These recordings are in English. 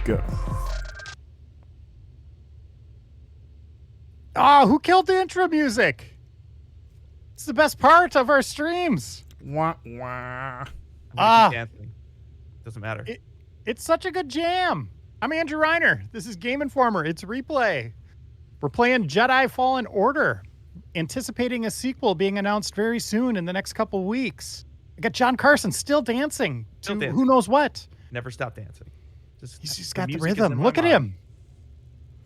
Go. Oh, who killed the intro music? It's the best part of our streams. Wah, wah. Dancing. Doesn't matter. It's such a good jam. I'm Andrew Reiner. This is Game Informer. It's replay. We're playing Jedi Fallen Order, anticipating a sequel being announced very soon in the next couple weeks. I got John Carson still dancing to who knows what. Never stop dancing. He's just got the rhythm. Look at him.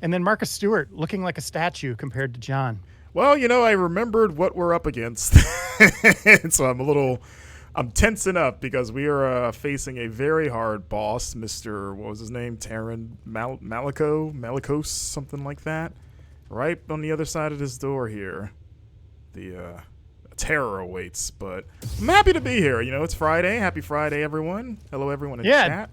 And then Marcus Stewart looking like a statue compared to John. Well, you know, I remembered what we're up against. So I'm tensing up because we are facing a very hard boss, Mr. What was his name? Taron Malicos, something like that. Right on the other side of this door here. The terror awaits, but I'm happy to be here. You know, it's Friday. Happy Friday, everyone. Hello, everyone in chat.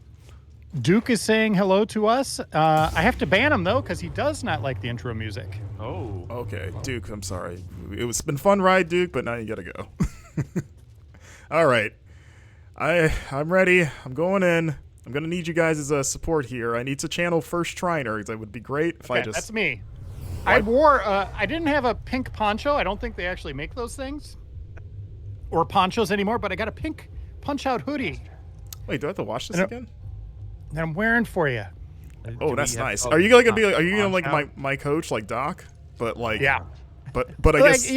Duke is saying hello to us. I have to ban him, though, because he does not like the intro music. Oh. Okay, Duke, I'm sorry. It's been a fun ride, Duke, but now you gotta go. All right. I'm ready. I'm going in. I'm going to need you guys' support here. I need to channel First Triner. That would be great if I just... That's me. I didn't have a pink poncho. I don't think they actually make those things. Or ponchos anymore, but I got a pink punch-out hoodie. Wait, do I have to watch this again? That I'm wearing for you. Oh, that's nice. Are you gonna be like? Are you gonna like my coach, like Doc? But like, yeah. But I guess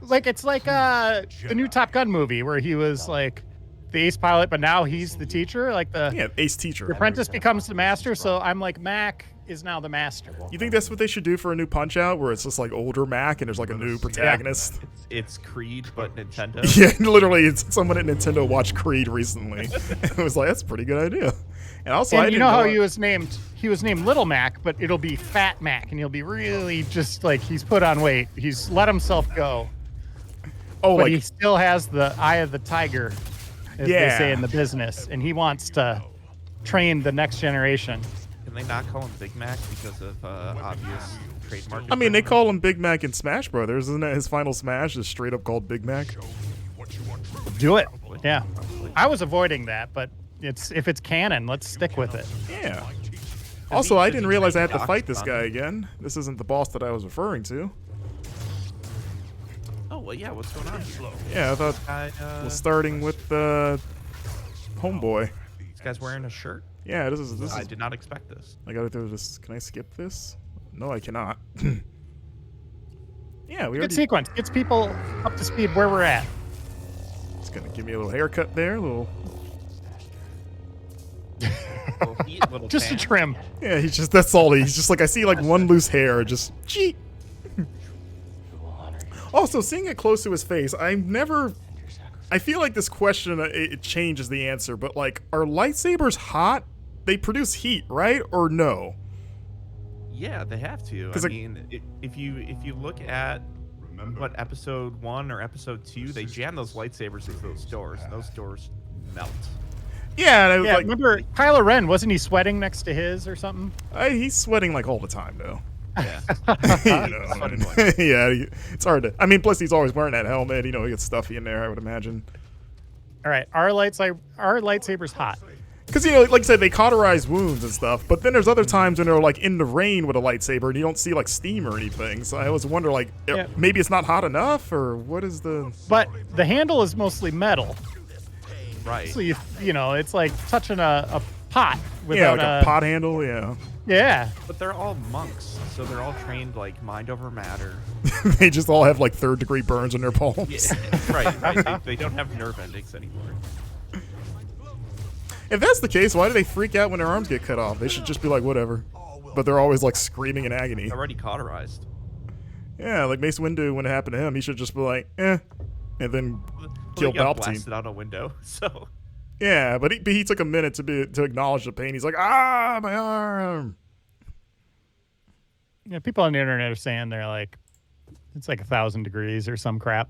like it's like the new Top Gun movie where he was like the ace pilot, but now he's the teacher. Like the ace teacher. The apprentice becomes the master. So I'm like Mac is now the master. You think that's what they should do for a new Punch Out, where it's just like older Mac and there's like a new protagonist? Yeah. It's Creed, but Nintendo. Yeah, literally, it's someone at Nintendo watched Creed recently. It was like, that's a pretty good idea. And also, and you know how he was named? He was named Little Mac, but it'll be Fat Mac, and he'll be really just like he's put on weight. He's let himself go. Oh, but he still has the eye of the tiger, as they say in the business, and he wants to train the next generation. Can they not call him Big Mac because of obvious trademark? I mean, they call him Big Mac in Smash Brothers. Isn't that his final Smash is straight up called Big Mac? Do it. Yeah. I was avoiding that, but if it's canon, let's stick with it. Yeah. Also, I didn't realize I had to fight this guy again. This isn't the boss that I was referring to. Oh, well, yeah, what's going on here? Yeah, I thought was starting with Homeboy. This guy's wearing a shirt. Yeah, this is. I did not expect this. I gotta do this. Can I skip this? No, I cannot. Yeah, we good sequence. Gets people up to speed where we're at. It's gonna give me a little haircut there, a little. Just a trim. Yeah, that's all. He's just like, I see like one loose hair, just cheat. Also, seeing it close to his face, I feel like this question, it changes the answer, but like, are lightsabers hot? They produce heat, right? Or no? Yeah, they have to. I mean, if you look at what episode 1 or episode 2, they jam those lightsabers into those doors, and those doors melt. Yeah, and like, remember Kylo Ren, wasn't he sweating next to his or something? He's sweating like all the time, though. Yeah. You know, yeah, it's hard to. I mean, plus he's always wearing that helmet. You know, he gets stuffy in there, I would imagine. All right, our lightsabers hot. Because, you know, like I said, they cauterize wounds and stuff, but then there's other times when they're like in the rain with a lightsaber and you don't see like steam or anything. So I always wonder, like, maybe it's not hot enough, or what is the. But the handle is mostly metal. Right. So you know, it's like touching a pot without like a pot handle. Yeah. Yeah. But they're all monks, so they're all trained like mind over matter. They just all have like 3rd-degree burns on their palms. Yeah, right. They don't have nerve endings anymore. If that's the case, why do they freak out when their arms get cut off? They should just be like, whatever. But they're always like screaming in agony. Already cauterized. Yeah, like Mace Windu, when it happened to him, he should just be like, and then kill he got Palpatine. Blasted out a window, so. Yeah, but he took a minute to acknowledge the pain. He's like, my arm. Yeah, people on the internet are saying they're like, it's like 1,000 degrees or some crap.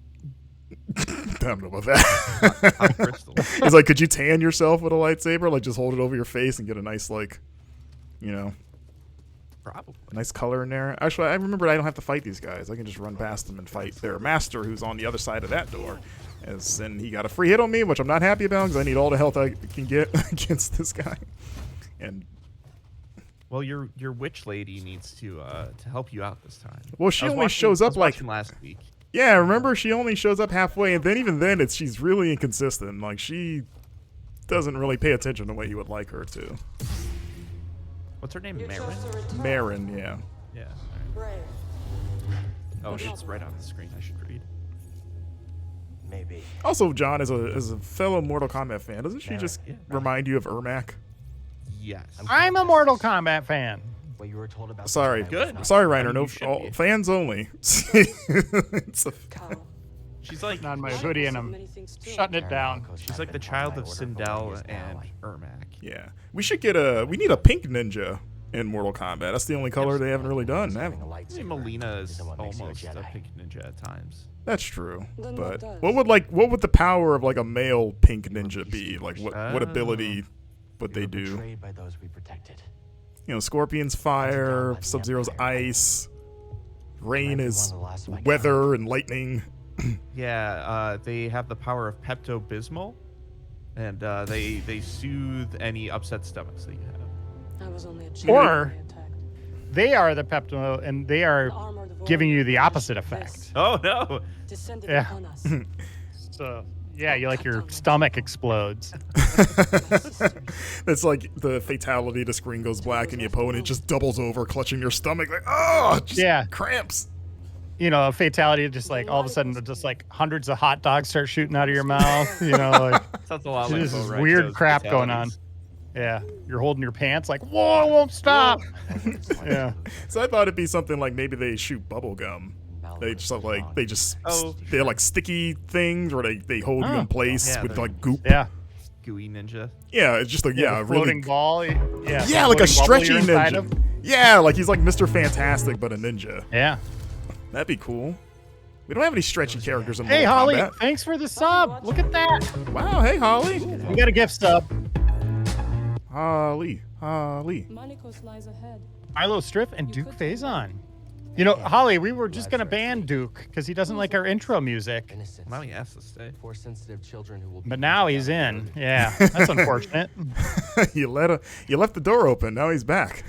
I don't know about that. It's like, could you tan yourself with a lightsaber? Like, just hold it over your face and get a nice, like, you know, probably nice color in there. Actually, I remember I don't have to fight these guys. I can just run past them and fight their master, who's on the other side of that door. And he got a free hit on me, which I'm not happy about because I need all the health I can get against this guy. And Well, your witch lady needs to help you out this time. Well, she I was only watching- shows I up was like watching last week. yeah. Remember, she only shows up halfway, and then even then, she's really inconsistent. Like she doesn't really pay attention the way you would like her to. What's her name? You Marin? chose to return. Marin, yeah. Yeah. Brave. Oh, it's right on the screen. I should read. Maybe. Also, John is a fellow Mortal Kombat fan. Doesn't she just Yeah. remind you of Ermac? Yes. I'm a Mortal Kombat fan. What you were told about Sorry, the Jedi was Good. not sorry, I Reiner. mean, No, you should be. fans only. It's a- Cow. She's like On my I hoodie and said I'm many things too. shutting it Karen down. Marcos she's has like the been child told of by order for Sindel years now. and Ermac. yeah, we should get we need a pink ninja in Mortal Kombat. That's the only color they haven't really done. Having a I mean, lightsaber Melina is isn't what makes you a almost a Jedi. pink ninja at times. That's true. Then But what does? what would the power of like a male pink ninja be? Like what ability would We they were do? betrayed by those we protected. You know, Scorpion's fire, Sub-Zero's ice, Rain is weather and lightning. Yeah, they have the power of Pepto-Bismol, and they soothe any upset stomachs that you have. I was only a child Or- when they attacked. They are the Pepto, and they are The armored giving you the warrior opposite this effect. Oh no! Descended Yeah. upon us. So yeah, you like your stomach explodes. It's like the fatality, the screen goes black and the opponent just doubles over, clutching your stomach like, oh, just Yeah. cramps. You know, a fatality, just like all of a sudden, just like hundreds of hot dogs start shooting out of your mouth. You know, like Sounds a lot like this is Bo weird Reicho's crap going on. fatalities. Yeah, you're holding your pants like, whoa, it won't stop. Yeah. So I thought it'd be something like maybe they shoot bubble gum. They just have, like they're like sticky things where they hold you Oh. in place Yeah, with they're- like goop. Yeah. Gooey ninja. Yeah, it's just like The floating really ball. Yeah. yeah, the like a floating bubble stretchy you're inside ninja. of. Yeah, like he's like Mr. Fantastic but a ninja. Yeah. That'd be cool. We don't have any stretchy characters in Hey, Mortal Holly, Kombat. thanks for the sub. Look at that. Wow, hey Holly. We got a gift sub. Holly. Manicos lies ahead. Milo Striff and Duke Faison. You know, Holly, we were just going to ban Duke because he doesn't like our intro music. Innocence. Now he has to stay. For sensitive children who will be But now he's in. Yeah, that's unfortunate. you left the door open. Now he's back.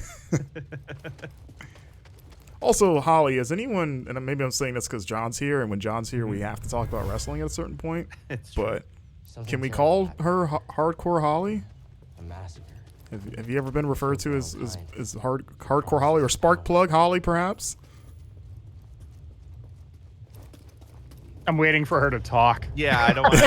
Also, Holly, is anyone? And maybe I'm saying this because John's here, and when John's here, we have to talk about wrestling at a certain point. It's true. But Something can we terrible call happened. her Hardcore Holly? A massacre. Have you ever been referred to as Hardcore Holly or Sparkplug Holly, perhaps? I'm waiting for her to talk. Yeah, I don't want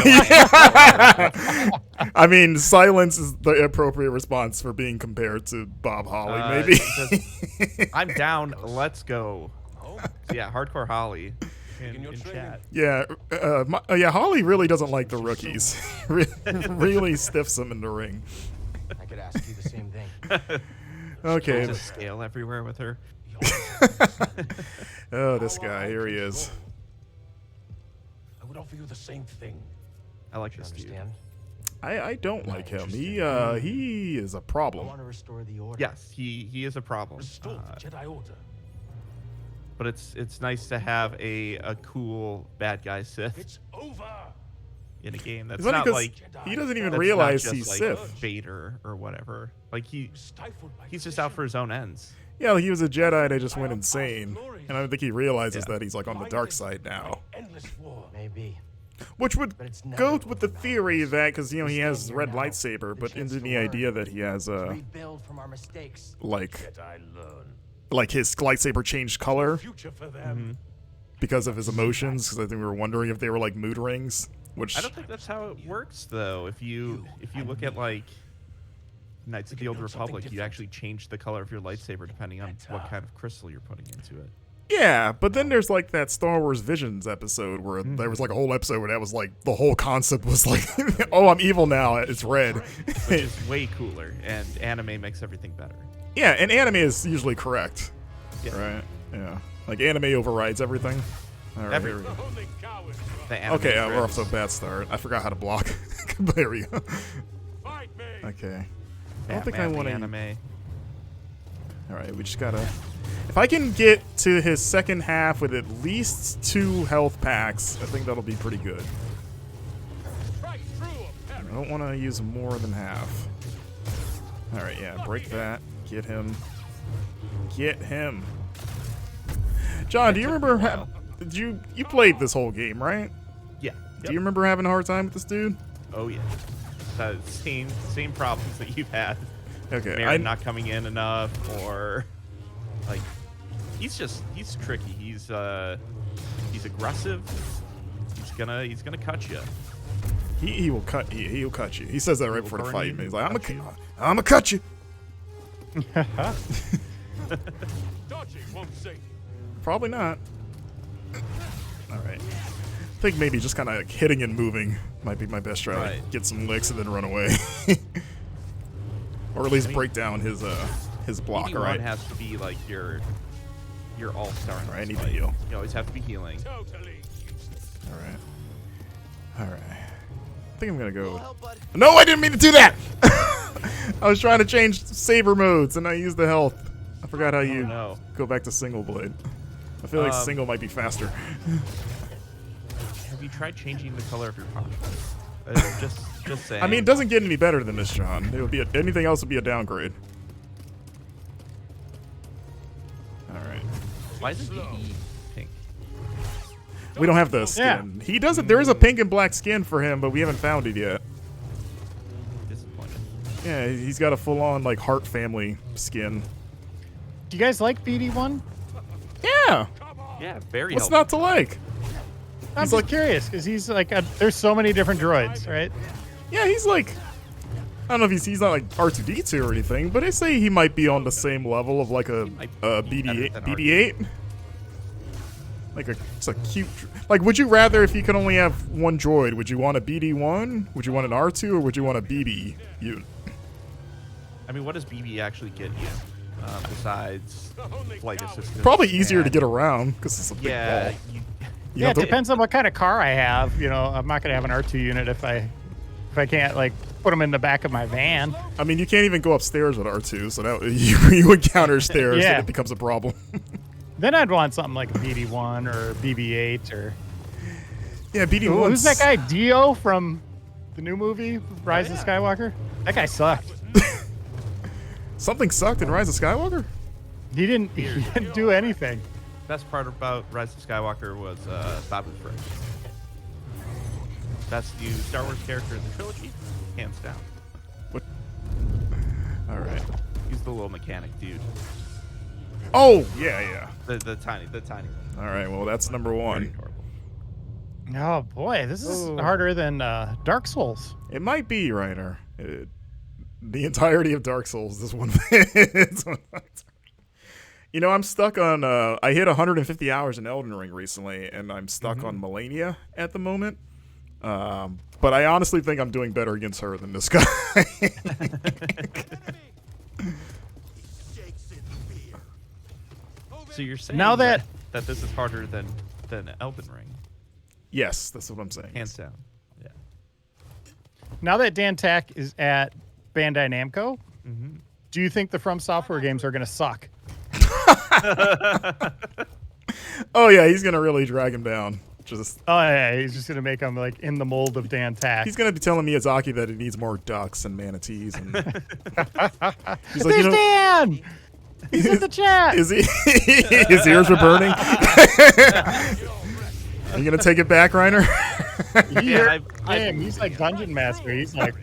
to. I mean, silence is the appropriate response for being compared to Bob Holly, maybe. I'm down. Let's go. So yeah, Hardcore Holly in chat. Yeah, yeah. Holly really doesn't like the rookies. Really stiffs them in the ring. I could ask you the same thing. Okay. There's a scale everywhere with her. Oh, this guy. Here he is. I would offer you the same thing. I like this dude. Understand? I don't like him. He is a I problem. want to restore the order. Yes, he is a problem. Restore the Jedi Order. But it's nice to have a cool bad guy Sith It's over. in a game that's It's only not 'cause like he doesn't even that's not realize just he's like Sith. Vader or whatever. Like Stifled by he's just out for his own ends. Yeah, like he was a Jedi that just went insane, and I don't think he realizes that he's like on the dark side now. endless war. Maybe. Which would But it's never go over with the now. theory that because he has stand red here now, lightsaber, the but chance into to the learn. idea that he has Rebuild from our mistakes. like Jedi learn. his lightsaber changed color Future for them. because of his emotions. Because I think we were wondering if they were like mood rings. Which I don't think that's how it works though. If you look at like Knights of the Old Republic, you actually change the color of your lightsaber depending on what kind of crystal you're putting into it. yeah, but then there's like that Star Wars Visions episode where there was like a whole episode where that was like the whole concept was like, oh, I'm evil now. It's red. Which is way cooler, and anime makes everything better. Yeah, and anime is usually correct. Yeah. Right. Yeah. Like anime overrides everything. All right. Every- Here we go. Only cowards run. The anime Okay, we're off scripts. to a bad start. I forgot how to block. There we go. Fight me. Okay. I don't think I Batman, want the to. anime. All right, we just gotta. If I can get to his second half with at least 2 health packs, I think that'll be pretty good. Right through a I don't want to use more than half. All right, yeah, break that. Get him. Get him. John, do you remember did you played this whole game, right? Yeah. Do you remember having a hard time with this dude? Oh yeah. Same problems that you've had. Okay. Marin not coming in enough, or like he's tricky. He's aggressive. He's gonna cut you. He will cut he'll cut you. He says that right before the burn fight. you, He's like, I'm gonna cut cut you. Dodging won't save you. Probably not. All right. I think maybe just kind of like hitting and moving might be my best try. Right. Like, get some licks and then run away, or at least break down his block. All right. has to be like your all-star. All right. I need to heal. You always have to be healing. Totally. All right. All right. I think I'm gonna go. No, I didn't mean to do that. I was trying to change saber modes and I used the health. I forgot how you go back to single blade. I feel like single might be faster. Have you tried changing the color of your poncho? Just saying. I mean, it doesn't get any better than this, John. It would be anything else would be a downgrade. All right. Why is it pink? We don't have the skin. He doesn't. There is a pink and black skin for him, but we haven't found it yet. Disappointed. Yeah, he's got a full-on like Heart family skin. Do you guys like BD1? Yeah. Yeah, very. What's helpful. not to like? I'm just curious because he's like there's so many different droids, right? Yeah, he's like, I don't know if he's not like R2D2 or anything, but I say he might be on the same level of like a BB-8. Like it's a cute. Like, would you rather, if you could only have one droid, would you want a BD1? Would you want an R2, or would you want a BB unit? I mean, what does BB actually get you besides flight assistance? Probably easier to get around because it's a big ball. You Yeah, it know, depends on what kind of car I have. You know, I'm not gonna have an R2 unit if I can't like put them in the back of my van. I mean, you can't even go upstairs with R2, so that you encounter stairs and it becomes a problem. Then I'd want something like a BD1 or BB-8 or. Yeah, BD1. Who's that guy? Dio from the new movie Rise of Skywalker? That guy sucked. Something sucked in Rise of Skywalker? He didn't do anything. Best part about Rise of Skywalker was Babu Frick. Best new Star Wars character in the trilogy, hands down. What? All right. He's the little mechanic dude. Oh yeah. The tiny one. All right. Well, that's number one. Oh boy, this is harder than Dark Souls. It might be, Reiner. The entirety of Dark Souls. This one. You know, I'm stuck on. I hit 150 hours in Elden Ring recently, and I'm stuck on Melania at the moment. But I honestly think I'm doing better against her than this guy. So you're saying Now that this is harder than Elden Ring? Yes, that's what I'm saying. Hands down. Yeah. Now that Dan Tack is at Bandai Namco, do you think the From Software games are going to suck? Oh yeah, he's gonna really drag him down. Oh yeah, he's just gonna make him like in the mold of Dan Tack. He's gonna be telling Miyazaki that he needs more ducks and manatees. And he's like, there's Dan. He's in the chat. Is he? His ears are burning. Are you gonna take it back, Reiner? I am. He's like Dungeon Master. He's like,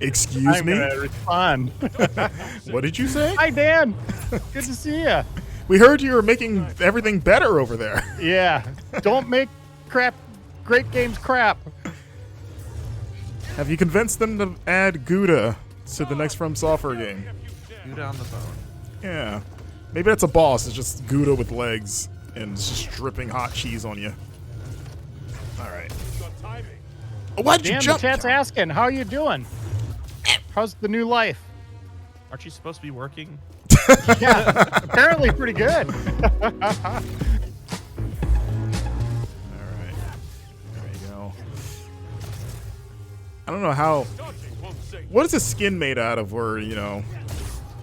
excuse I'm me. gonna respond. What did you say? Hi, Dan. Good to see you. We heard you were making everything better over there. Yeah. Don't make great games crap. Have you convinced them to add Gouda to the next From Software game? Gouda on the phone. Yeah. Maybe that's a boss. It's just Gouda with legs and it's just dripping hot cheese on you. All right. Oh, why did you jump? The chat's asking, how you doing? How's the new life? Aren't you supposed to be working? Yeah, apparently pretty good. All right. There you go. I don't know how. What is this skin made out of where, you know,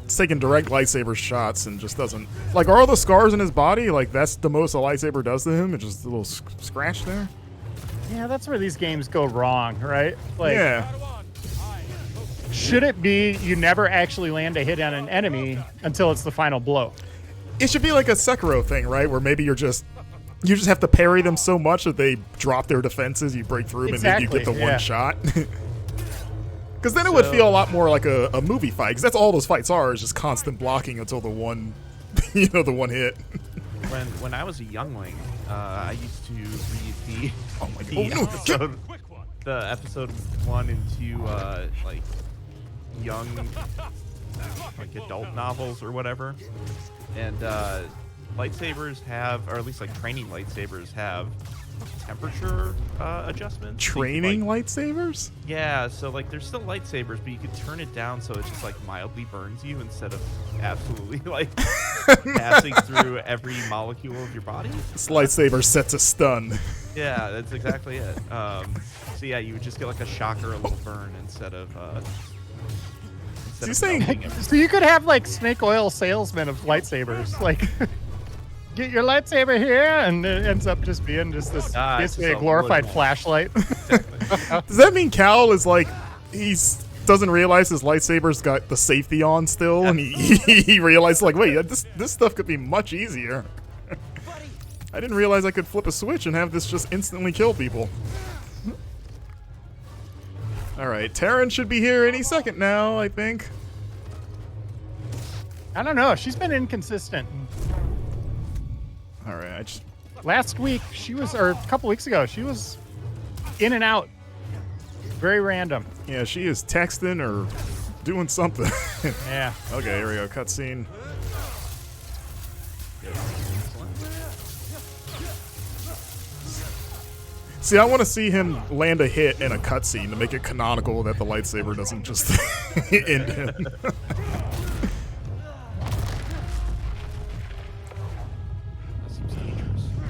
it's taking direct lightsaber shots and just doesn't. Like, are all the scars in his body, like, that's the most a lightsaber does to him? It's just a little scratch there? Yeah, that's where these games go wrong, right? Like, yeah. Should it be you never actually land a hit on an enemy until it's the final blow? It should be like a Sekiro thing, right? Where maybe you just have to parry them so much that they drop their defenses, you break through them, and then you get the one shot. Because then it would feel a lot more like a movie fight. Because that's all those fights are, is just constant blocking until the one, the one hit. When I was a youngling, I used to read the episode 1 and 2 like young like adult novels or whatever, and lightsabers have, or at least like training lightsabers have temperature adjustments. Training lightsabers? Yeah, so like there's still lightsabers, but you can turn it down so it just like mildly burns you instead of absolutely like passing through every molecule of your body. This lightsaber sets a stun. Yeah, that's exactly it. So yeah, you would just get like a shock or a little burn instead of. So you're saying? So you could have like snake oil salesmen of lightsabers, like. Get your lightsaber here, and it ends up just being just this basically a glorified flashlight. Exactly. Does that mean Cal is like doesn't realize his lightsaber's got the safety on still, and he realized like, wait, this stuff could be much easier. I didn't realize I could flip a switch and have this just instantly kill people. All right, Taryn should be here any second now, I think. I don't know. She's been inconsistent. All right, last week or a couple weeks ago, she was in and out. Very random. Yeah, she is texting or doing something. Yeah. Okay, here we go. Cutscene. See, I want to see him land a hit in a cutscene to make it canonical that the lightsaber doesn't just end him.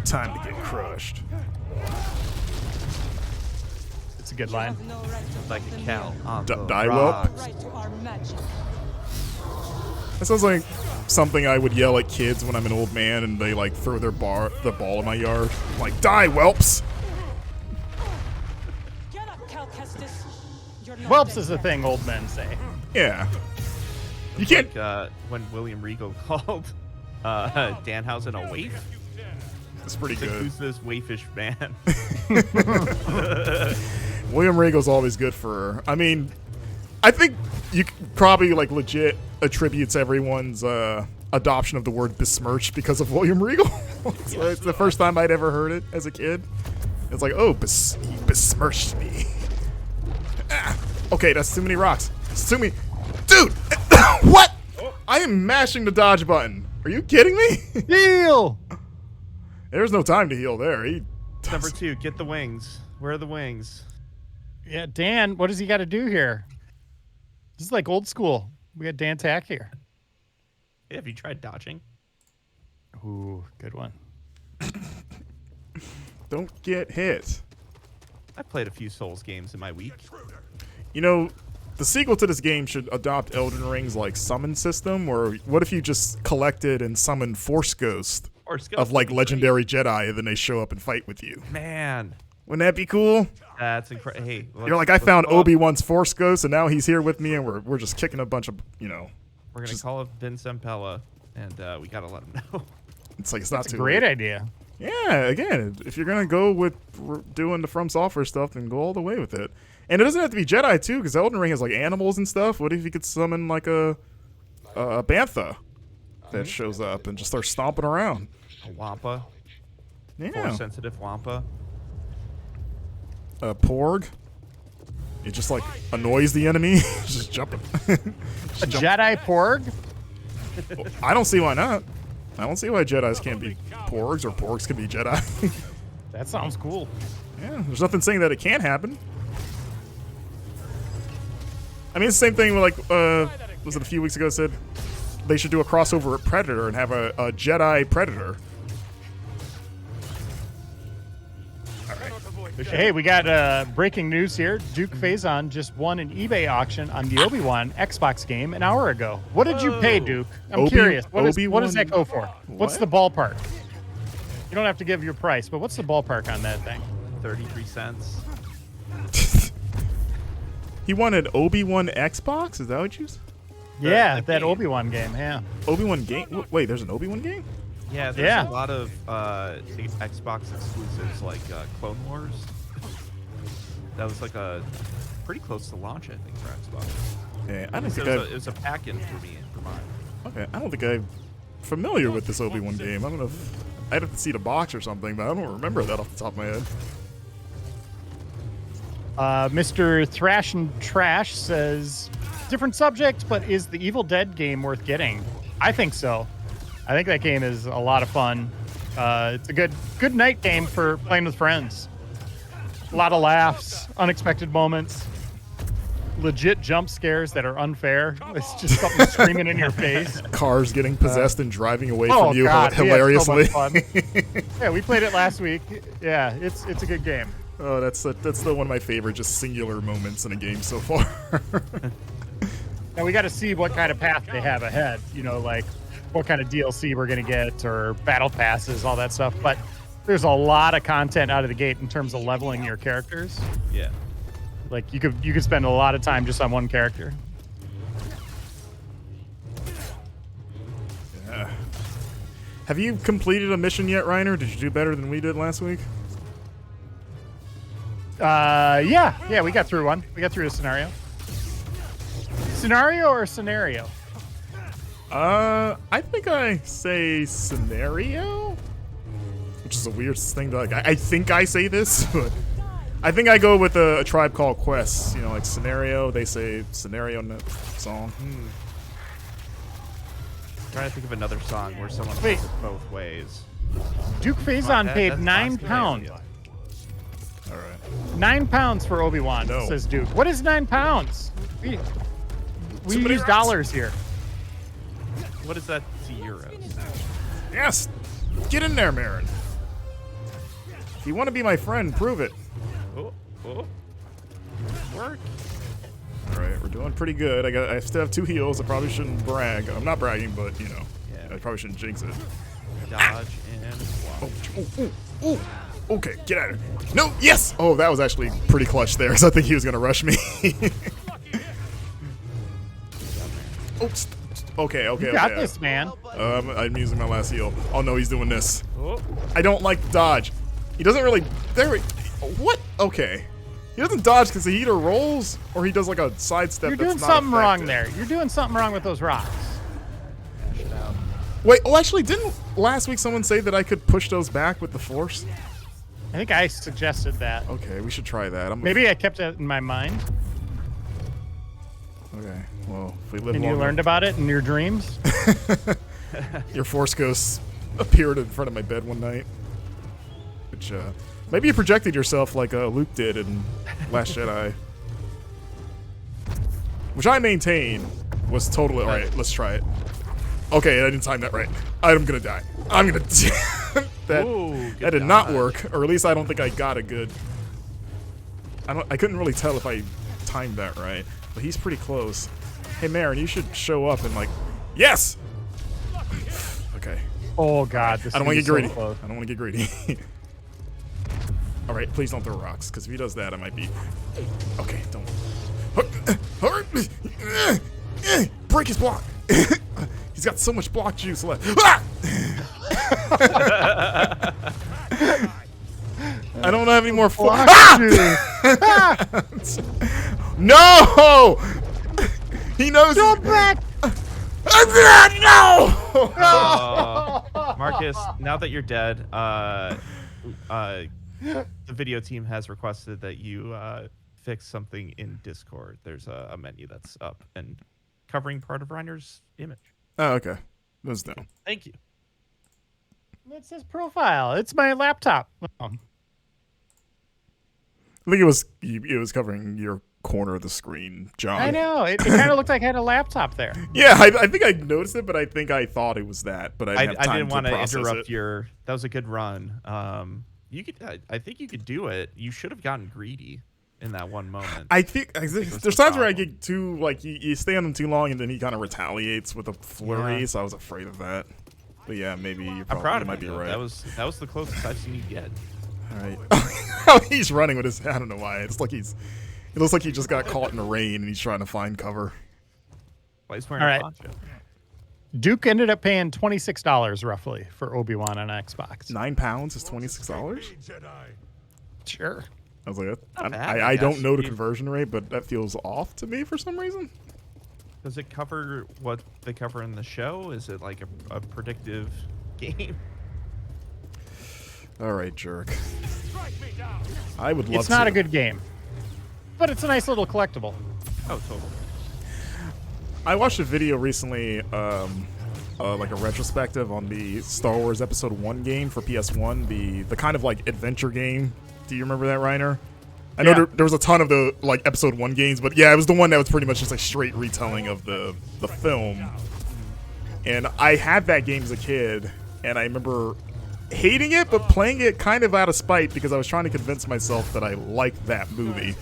Time to get crushed. It's a good line. Like a cow on the Die well. That sounds like something I would yell at kids when I'm an old man and they like throw the ball in my yard. I'm like, die, whelps! Whelps is a thing old men say. Yeah. You can't. Like, when William Regal called Danhausen a waif. It's pretty good. Who's this waifish man? William Regal's always good for her. I mean, I think you probably like legit attributes everyone's adoption of the word besmirched because of William Regal. So it's the first time I'd ever heard it as a kid. It's like, oh, he besmirched me. Okay, that's too many rocks. It's too many. Dude! What? I am mashing the dodge button. Are you kidding me? Heal! There's no time to heal there. Number 2, get the wings. Where are the wings? Yeah, Dan, what does he got to do here? This is like old school. We got Dan Tack here. Hey, have you tried dodging? Ooh, good one. Don't get hit. I played a few Souls games in my week. You know, the sequel to this game should adopt Elden Ring's like summon system, or what if you just collected and summoned Force Ghost of like legendary Jedi, and then they show up and fight with you? Man, wouldn't that be cool? That's incredible. Hey, you're like, I found Obi-Wan's Force Ghost, and now he's here with me, and we're just kicking a bunch of, We're gonna call up Vin Sempella, and we gotta let him know. It's like it's not too. That's a great late. idea. Yeah, again, if you're gonna go with doing the From Software stuff, then go all the way with it. And it doesn't have to be Jedi too, because Elden Ring has like animals and stuff. What if you could summon like a bantha that shows up and just starts stomping around? A wampa. Yeah. Force sensitive wampa. A porg. It just like annoys the enemy. Just jumping. Jedi porg? I don't see why not. I don't see why Jedis can't be porgs or porgs can be Jedi. That sounds cool. Yeah, there's nothing saying that it can't happen. I mean, it's the same thing with like, was it a few weeks ago said they should do a crossover with Predator and have a Jedi Predator. All right. Hey, we got breaking news here. Duke Faison just won an eBay auction on the Obi-Wan Xbox game an hour ago. What did you pay, Duke? I'm curious. What does that go for? What's the ballpark? You don't have to give your price, but what's the ballpark on that thing? 33 cents. He won an Obi-Wan Xbox? Is that what you said? Yeah, the that game. Obi-Wan game. Yeah. Obi-Wan game? Wait, there's an Obi-Wan game? Yeah, there's Yeah. a lot of Xbox exclusives like Clone Wars. That was like a pretty close to launch, I think, for Xbox. Okay, I don't So think it was a pack-in for me for mine. Okay, I don't think I'm familiar with this Obi-Wan game. I don't know if I'd have to see the box or something, but I don't remember that off the top of my head. Mr. Thrash and Trash says, different subject, but is the Evil Dead game worth getting? I think so. I think that game is a lot of fun. It's a good night game for playing with friends. A lot of laughs, unexpected moments, legit jump scares that are unfair. It's just something screaming in your face. Cars getting possessed and driving away Oh from you God, hilariously. So much fun. Yeah, we played it last week. Yeah, it's a good game. Oh, that's still one of my favorite just singular moments in a game so far. Now we got to see what kind of path they have ahead. You know, like what kind of DLC we're gonna get or battle passes, all that stuff. But there's a lot of content out of the gate in terms of leveling your characters. Yeah. Like you could spend a lot of time just on one character. Yeah. Have you completed a mission yet, Reiner? Did you do better than we did last week? Yeah, we got through one. We got through a scenario. Scenario or scenario? I think I say scenario, which is a weird thing to like. I think I say this, but I think I go with a Tribe Called Quest. You know, like scenario. They say scenario in the song. Trying to think of another song where someone Wait. plays it both ways. Duke Faison That- paid that's £9. Austin, yeah. All right. £9 for Obi-Wan, No. says Duke. What is £9? We Somebody use writes- dollars here. What is that to euros? Yes. Get in there, Marin. If you want to be my friend, prove it. Oh. Work. All right, we're doing pretty good. I still have 2 heals. I probably shouldn't brag. I'm not bragging, but you know, Yeah. I probably shouldn't jinx it. Dodge and swap. Oh. Okay, get out of here. No, yes! Oh, that was actually pretty clutch there, because I think he was going to rush me. Okay. You got this, man. I'm using my last heal. Oh, no, he's doing this. Oh. I don't like dodge. He doesn't really... What? Okay. He doesn't dodge because he either rolls or he does like a sidestep. You're doing that's not something wrong effective. there. You're doing something wrong with those rocks. Wait, actually, didn't last week someone say that I could push those back with the force? I think I suggested that. Okay, we should try that. Maybe I kept it in my mind. Okay, well, if we live And long you learned about it in your dreams. Your Force Ghost appeared in front of my bed one night. Which, maybe you projected yourself like Luke did in Last Jedi. Which I maintain was totally... Alright, let's try it. Okay, I didn't time that right. I'm gonna die. I'm gonna... that Ooh, good that did not dodge. work. Or at least I don't think I got a good... I couldn't really tell if I timed that right. But he's pretty close. Hey, Marin, you should show up and like... Yes! Okay. Oh God, this I don't want to is get greedy. so close. I don't want to get greedy. All right, please don't throw rocks, because if he does that, I might be... Okay, don't... Break his block! He's got so much block juice left. Ah! I don't have any more... Block Ah! No! He knows... Go back! No! Marcus, now that you're dead, the video team has requested that you fix something in Discord. There's a menu that's up and covering part of Reiner's image. Oh, okay. Those down. Thank you. It's his profile. It's my laptop. I think it was covering your corner of the screen, John. I know. It kind of looked like I had a laptop there. Yeah, I think I noticed it, but I think I thought it was that. But I didn't want to interrupt your. That was a good run. You could. I think you could do it. You should have gotten greedy in that one moment. I think was there's the times where I problem. get too like you stay on him too long and then he kind of retaliates with a flurry. Yeah. So I was afraid of that. But yeah, maybe you I'm probably proud of might you, be though. right. That was the closest I've seen you get. All right. He's running with his. I don't know why. It's like It looks like he just got caught in the rain and he's trying to find cover. Why he's wearing All a right. poncho. Duke ended up paying $26 roughly for Obi-Wan on Xbox. £9 is $26. Sure. I was like, Not bad, I I don't guess. know the conversion rate, but that feels off to me for some reason. Does it cover what they cover in the show? Is it like a predictive game? All right, jerk. I would love It's not to. a good game, but it's a nice little collectible. Oh, totally. I watched a video recently, like a retrospective on the Star Wars Episode 1 game for PS1, the kind of like adventure game. Do you remember that, Reiner? I know Yeah. there was a ton of the like Episode 1 games, but yeah, it was the one that was pretty much just a straight retelling of the film. And I had that game as a kid, and I remember hating it, but playing it kind of out of spite because I was trying to convince myself that I liked that movie.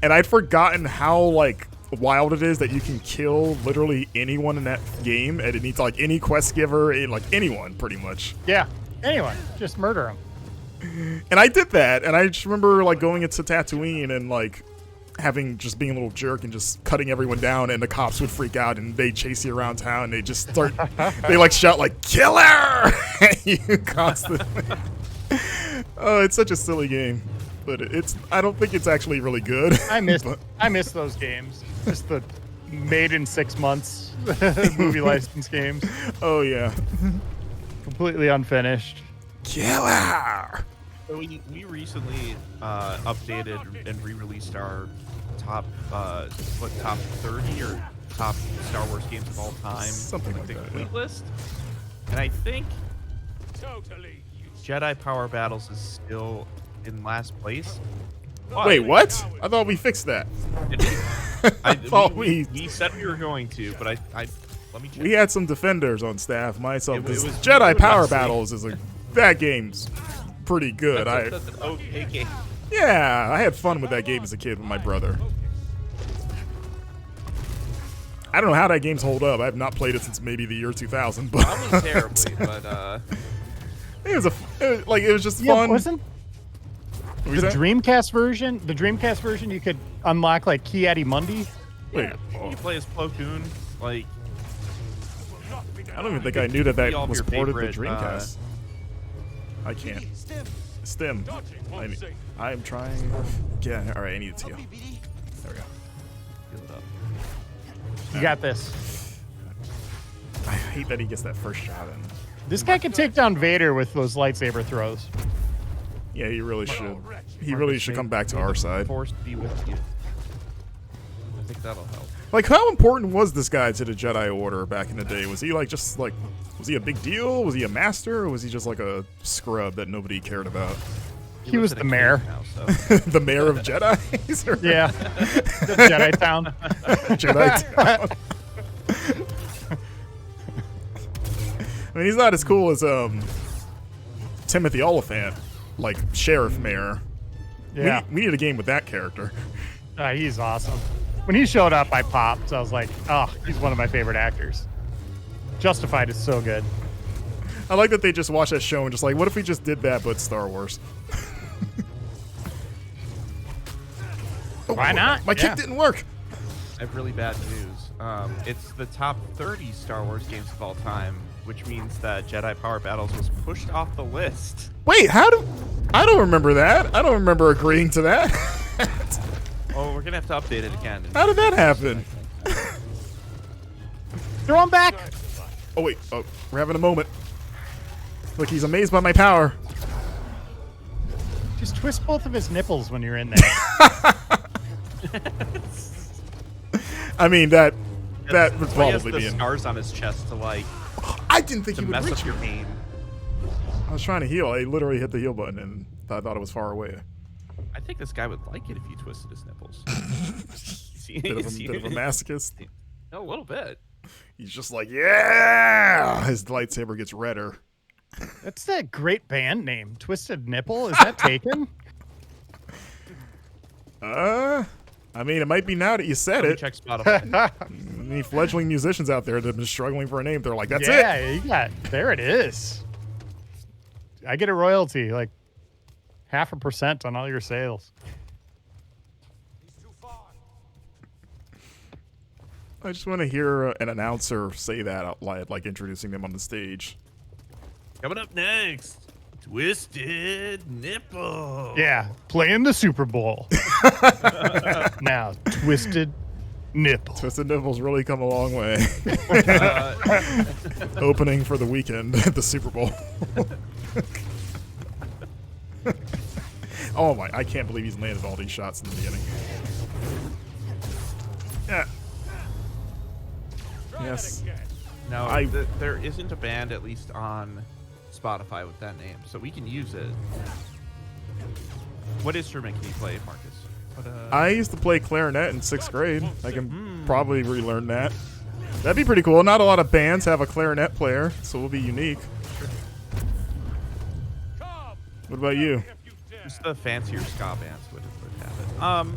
And I'd forgotten how like wild it is that you can kill literally anyone in that game at any like any quest giver, like anyone pretty much. Yeah. Anyone, just murder him. And I did that, and I just remember like going into Tatooine and like just being a little jerk and just cutting everyone down, and the cops would freak out and they chase you around town. And they just start, they like shout like "killer" at you constantly. Oh, it's such a silly game, but I don't think it's actually really good. I miss those games. Just the made in 6 months movie license games, Oh yeah, completely unfinished. killer. So we recently updated and re-released our top top 30 or top Star Wars games of all time, Something like the that, complete yeah. list. And I think Jedi Power Battles is still in last place. But- Wait, what? I thought we fixed that. I thought we said we were going to, but I let me check. We had some defenders on staff. Myself, It because was Jedi good, Power honestly. Battles is that game's pretty good. That's an okay game. Yeah, I had fun with that game as a kid with my brother. I don't know how that game's hold up. I have not played it since maybe the year 2000, but Probably terribly, but it was just Yeah, fun. wasn't What the was that? Dreamcast version? The Dreamcast version, you could unlock like Ki-Adi Mundi. Wait, you play as Plo Koon, like I don't even think I knew that see all of was your ported to favorite, Dreamcast. I can't. Stim. I am trying. Yeah, all right, I need to heal. There we go. heal it up. You got this. I hate that he gets that first shot in. This guy can take down Vader with those lightsaber throws. Yeah, he really should. He really should come back to our side. Force be with you. I think that'll help. Like, how important was this guy to the Jedi Order back in the day? Was he like just like, was he a big deal? Was he a master, or was he just like a scrub that nobody cared about? He was lives in the a mayor. cave now, so. The mayor of Jedi? Yeah. The Jedi Town. Jedi Town. I mean, he's not as cool as Timothy Oliphant, like Sheriff Mayor. Yeah. We need a game with that character. He's awesome. When he showed up, I popped. I was like, oh, he's one of my favorite actors. Justified is so good. I like that they just watch that show and just like, what if we just did that but Star Wars? Oh, Why not? My Yeah. kick didn't work. I have really bad news. It's the top 30 Star Wars games of all time, which means that Jedi Power Battles was pushed off the list. Wait, I don't remember that. I don't remember agreeing to that. Oh, we're gonna have to update it again. How did that happen? Throw him back. Oh, wait. Oh, we're having a moment. Look, he's amazed by my power. Just twist both of his nipples when you're in there. I mean, that would Well, he has probably the be in. scars on his chest to like I didn't think to he would mess reach up your aim. I was trying to heal. I literally hit the heal button and I thought it was far away. I think this guy would like it if you twisted his nipples. Bit of a masochist. A little bit. He's just like, yeah. His lightsaber gets redder. That's a great band name. Twisted Nipple. Is that taken? I mean, it might be now that you said Let me it. check Spotify. Any fledgling musicians out there that have been struggling for a name, they're like, that's it. Yeah, you got. There it is. I get a royalty, like 0.5% on all your sales. I just want to hear an announcer say that out loud, like introducing them on the stage. Coming up next, Twisted Nipple. Yeah, playing the Super Bowl. Now, Twisted Nipple. Twisted Nipples really come a long way. Opening for the weekend at the Super Bowl. Oh my, I can't believe he's landed all these shots in the beginning. Yeah. Yes. No, there isn't a band, at least on Spotify, with that name, so we can use it. What instrument can you play, Marcus? What, I used to play clarinet in 6th grade. I can probably relearn that. That'd be pretty cool. Not a lot of bands have a clarinet player, so we'll be unique. What about you? Just the fancier ska bands would have it.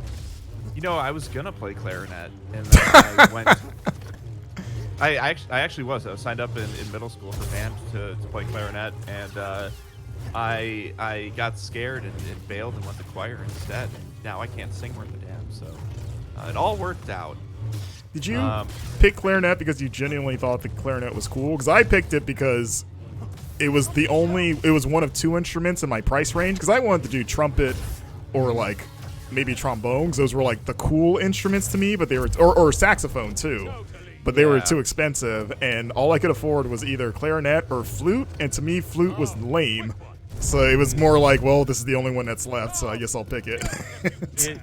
You know, I was gonna play clarinet, and then I went. I actually was. I was signed up in middle school for band to play clarinet, and I got scared and bailed and went to choir instead. And now I can't sing worth a damn. So it all worked out. Did you pick clarinet because you genuinely thought the clarinet was cool? Because I picked it because it was one of 2 instruments in my price range. Because I wanted to do trumpet or like maybe trombone, because those were like the cool instruments to me. But they were or saxophone too. But they were too expensive, and all I could afford was either clarinet or flute, and to me, flute was lame. So it was more like, well, this is the only one that's left, so I guess I'll pick it.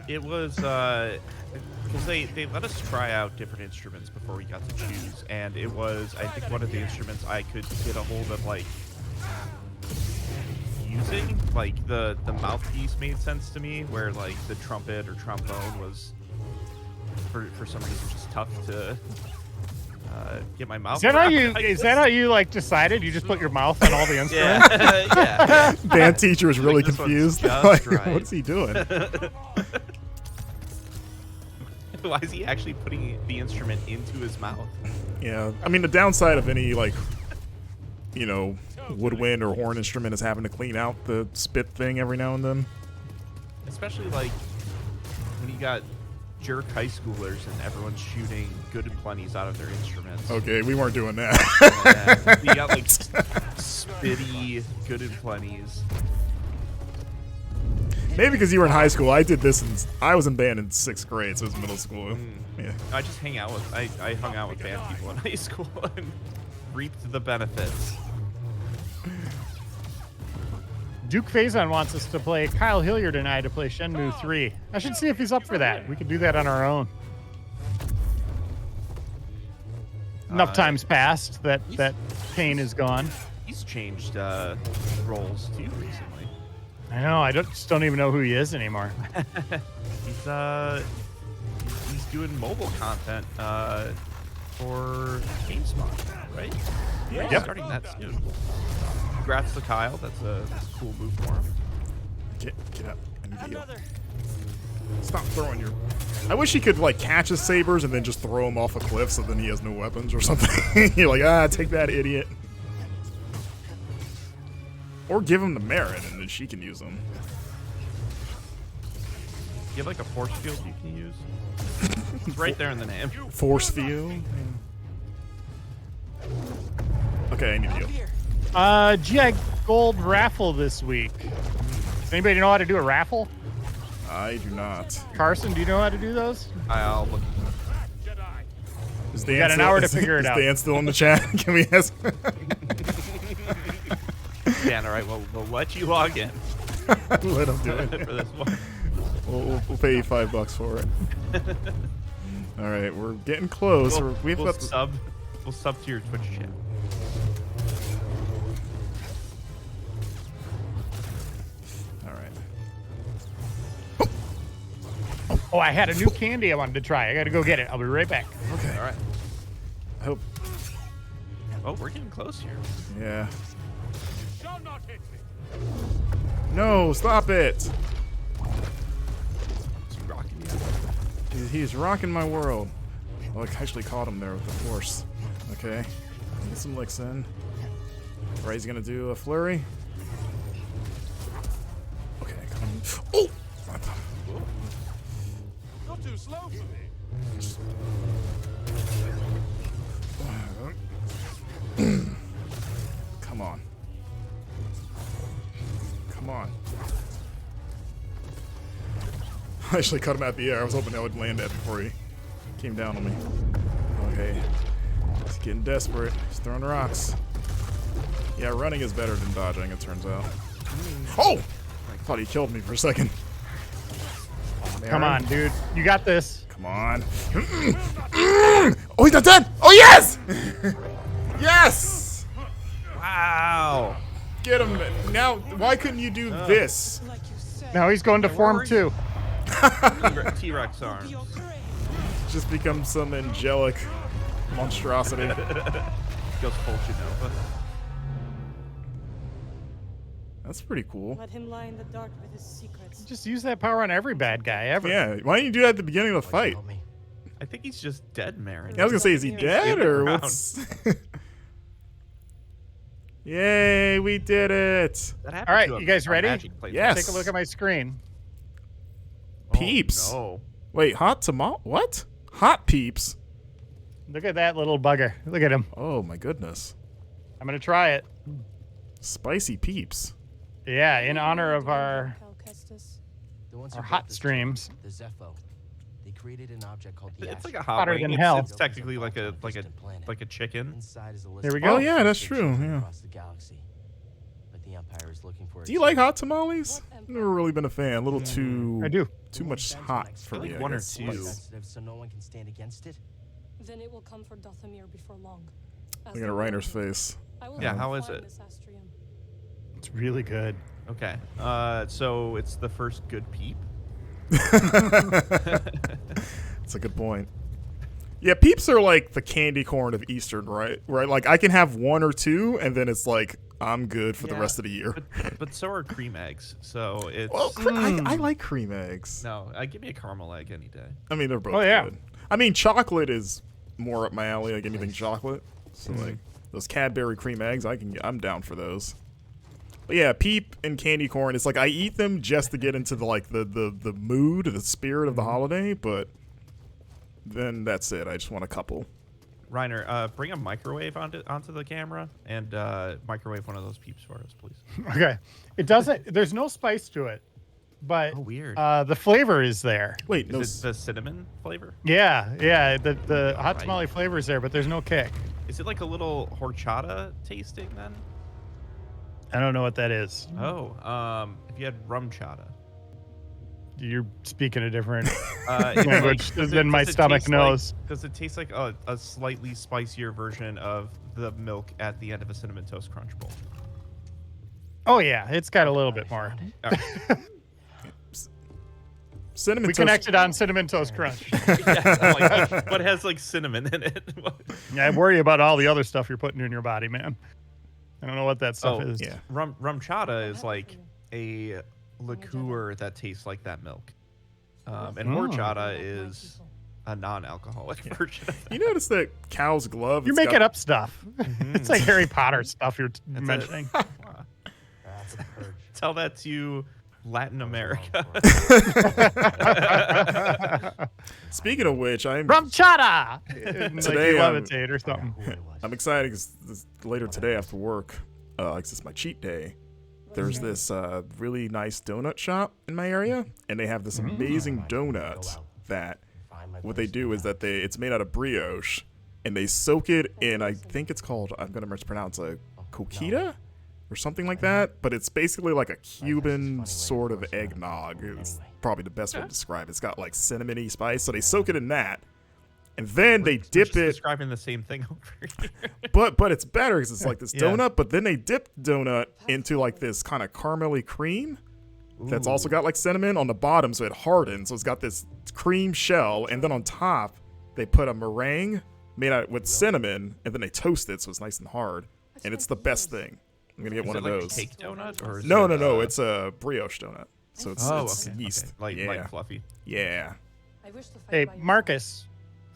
It was because they let us try out different instruments before we got to choose, and it was, I think, one of the instruments I could get a hold of, like, using. Like, the mouthpiece made sense to me, where, like, the trumpet or trombone was, for some reason, just tough to... get my mouth. Is that how you like decided? You just put your mouth on all the instruments? Yeah. Band teacher was really This one's confused. just Like, right. what's he doing? Why is he actually putting the instrument into his mouth? Yeah, I mean, the downside of any, like, you know, woodwind or horn instrument is having to clean out the spit thing every now and then. Especially, like, when you got jerk high schoolers and everyone's shooting good and plenties out of their instruments. Okay, we weren't doing that. And you got, like, spitty good and plenties. Maybe because you were in high school. I did this, I was in band in 6th grade, so it was middle school. Yeah. I just hang out with, I hung out with band people in high school and reaped the benefits. Duke Faison wants us to play Kyle Hilliard and I to play Shenmue 3. I should see if he's up for that. We could do that on our own. Enough time's passed that pain is gone. He's changed roles too recently. I know. I just don't even know who he is anymore. He's doing mobile content for GameSpot, right? Yeah, he's starting that soon. Congrats to Kyle. That's a cool move for him. Get up. I need to heal. Stop throwing your... I wish he could, like, catch his sabers and then just throw them off a cliff so then he has no weapons or something. You're like, take that, idiot. Or give him the merit and then she can use them. You have, like, a force field you can use? It's right there in the name. Force field? Okay, I need to heal. GI Gold raffle this week. Does anybody know how to do a raffle? I do not. Carson, do you know how to do those? I'll look. Is We got an hour to figure it out. Is Dan still in the chat? Can we ask? Dan, all right, we'll let you log in. Let him do it. For this one. We'll pay you $5 for it. All right, we're getting close. We'll sub to your Twitch channel. All right. Oh, I had a new candy I wanted to try. I got to go get it. I'll be right back. Okay. All right. I hope. Oh, we're getting close here. Yeah. No, stop it. Is he rocking you? He's rocking my world. Oh, I actually caught him there with the force. Okay. Get some licks in. Right, he's gonna do a flurry. Okay, come on. Oh! You're too slow for me. Come on. Come on. I actually cut him out the air. I was hoping that would land that before he came down on me. Okay. He's getting desperate. He's throwing rocks. Yeah, running is better than dodging, it turns out. Oh! I thought he killed me for a second. Come on, dude. You got this. Come on. Oh, he's not dead! Oh, yes! Yes! Wow. Get him. Now, why couldn't you do this? Like you said. Now he's going to form 2. T-Rex arms. Your grave. Just become some angelic monstrosity. Goes full Genova. That's pretty cool. Let him lie in the dark with his secrets. Just use that power on every bad guy ever. Yeah, why didn't you do that at the beginning of the Why'd you fight? help me? I think he's just dead, Marin. Yeah, I was gonna say, is he dead or around. what's? Yay, we did it! That happened All right, to you guys a ready? magic place. Yes. Take a look at my screen. Oh, Peeps. no. Wait, hot tomato? What? Hot peeps? Look at that little bugger. Look at him. Oh my goodness. I'm going to try it. Spicy peeps. Yeah, in honor of our Cal Kestis. The ones Our who hot built this streams. chip, the Zepho. They created an object called the It's like Ash. a hot Hotter wing. than It's, hell. it's technically like a chicken. Inside is a list There we of go. Oh yeah, that's jurisdictions true. Yeah. across the galaxy. But the Empire is looking for a Do you like chip. hot tamales? I've never really been a fan. A little too. I do. Too One much stands hot next for to me. like I one or guess. two. Like, Sensitive so no one can stand against it. Then it will come for Dothamir before long. As look at the Reiner's warning. face. I will Yeah, help how is find it? this Astrium. It's really good. Okay. So it's the first good peep. That's a good point. Yeah, peeps are like the candy corn of Eastern, right? Right? Like I can have one or two, and then it's like I'm good for the Yeah. rest of the year. But so are cream eggs. So it's Well, I like cream eggs. no. Give me a caramel egg any day. I mean, they're both Oh, yeah. good. I mean, chocolate is more up my alley. Like anything chocolate. So like those Cadbury cream eggs, I'm down for those. But yeah, peep and candy corn. It's like I eat them just to get into the mood, the spirit of the holiday. But then that's it. I just want a couple. Reiner, bring a microwave onto the camera and microwave one of those peeps for us, please. Okay. It doesn't, there's no spice to it, but Oh, weird. the flavor is there. Wait, no. Is it the cinnamon flavor? Yeah. The hot Right. tamale flavor is there, but there's no kick. Is it like a little horchata tasting then? I don't know what that is. Oh, if you had rum chata. You're speaking a different It's language than my stomach knows. Does it taste like a slightly spicier version of the milk at the end of a Cinnamon Toast Crunch bowl? Oh, yeah. It's got a little bit more. All right. Cinnamon We toast. connected on Cinnamon Toast Crunch. Yeah, I'm like, what has like cinnamon in it? I worry about all the other stuff you're putting in your body, man. I don't know what that stuff Oh, is. Yeah. Rum chata is like a liqueur that tastes like that milk. And horchata is a non-alcoholic version of that. You notice that cow's glove? You're it's making got- up stuff. It's like Harry Potter stuff you're That's mentioning. That's a purge. Tell that to Latin America. Speaking of which, Rum chata! Like Today, you levitate or something. Who it was. I'm excited because later today after work, like it's my cheat day. There's this really nice donut shop in my area, and they have this amazing donut that Find my what they place do in is the that it's made out of brioche, and they soak it in, I think it's called, I'm going to mispronounce a coquita or something like that, but it's basically like a Cuban sort of eggnog. It's probably the best way to describe it. It's got like cinnamony spice, so they soak it in that, and then they We're dip just it. describing the same thing over here. But it's better because it's like this Yeah. donut, but then they dip the donut into like this kind of caramely cream that's also got like cinnamon on the bottom, so it hardens. So it's got this cream shell, and then on top they put a meringue made out with cinnamon, and then they toast it so it's nice and hard, and it's the best thing. I'm gonna get Is one it of like a those. cake donut or is No, it, it's a brioche donut, so it's, it's yeast. Light yeah, fluffy. yeah. I wish to fight Hey, by your Marcus,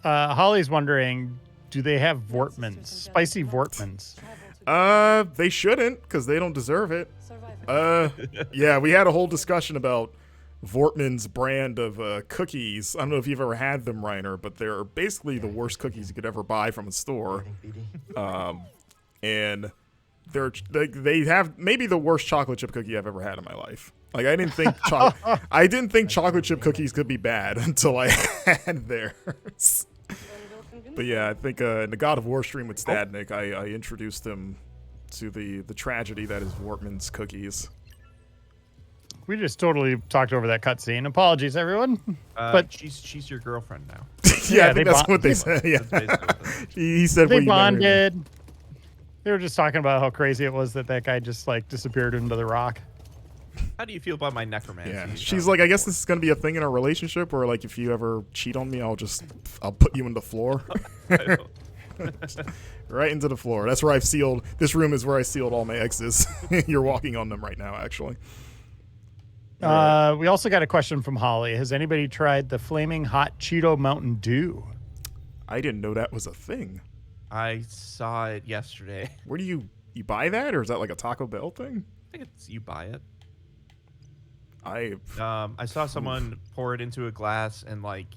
Holly's wondering, do they have Vortmans? Spicy Vortmans? side. Travel to They shouldn't because they don't deserve it. survive. Yeah, we had a whole discussion about Vortman's brand of cookies. I don't know if you've ever had them, Reiner, but they're basically the worst cookies you could ever buy from a store. And they have maybe the worst chocolate chip cookie I've ever had in my life. Like I didn't think chocolate chip cookies could be bad until I had theirs. But yeah, I think in the God of War stream with Stadnik, I introduced him to the tragedy that is Vortman's cookies. We just totally talked over that cutscene. Apologies, everyone. But she's your girlfriend now. Yeah, I think that's what they said. Yeah, he said they we married. bonded. They were just talking about how crazy it was that guy just like disappeared into the rock. How do you feel about my necromancy? Yeah, she's like, I guess this is gonna be a thing in our relationship, where like if you ever cheat on me, I'll put you in the floor, right into the floor. That's where I've sealed. This room is where I sealed all my exes. You're walking on them right now, actually. We also got a question from Holly. Has anybody tried the Flaming Hot Cheeto Mountain Dew? I didn't know that was a thing. I saw it yesterday. Where do you buy that, or is that like a Taco Bell thing? I think it's you buy it. I saw someone pour it into a glass and like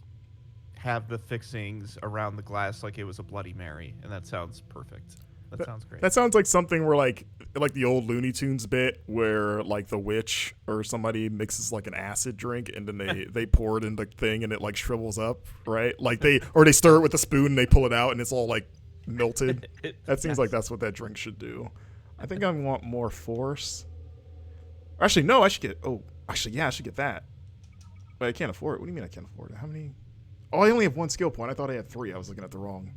have the fixings around the glass like it was a Bloody Mary, and that sounds perfect. That sounds great. That sounds like something where like the old Looney Tunes bit where like the witch or somebody mixes like an acid drink and then they pour it in the thing and it like shrivels up, right? Like they stir it with a spoon and they pull it out and it's all like melted. That seems like that's what that drink should do. I think I want more force. Actually, no, I should get. Oh, actually, yeah, I should get that. But I can't afford it. What do you mean I can't afford it? How many? Oh, I only have one skill point. I thought I had 3. I was looking at the wrong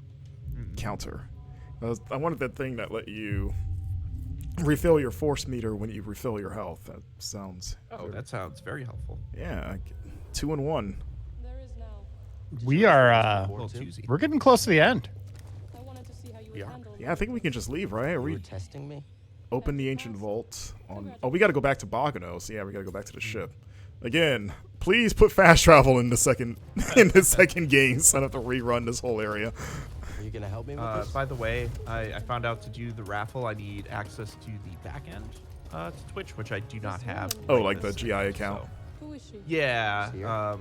counter. I wanted that thing that let you refill your force meter when you refill your health. That sounds. Oh, that sounds very helpful. Yeah, 2 and 1. There is now. We are. A little choosy. We're getting close to the end. I wanted to see how you would handle Yeah, I think we can just leave, right? Are You we were testing me? open the ancient vault on? Oh, we got to go back to Bogano. So yeah, we got to go back to the ship. Again, please put fast travel in the second game, so I don't have to rerun this whole area. Are you gonna help me with this? By the way, I found out to do the raffle, I need access to the back end to Twitch, which I do not have. Oh, right like the this GI second, account. so- Who is she? Yeah. Here? Yeah,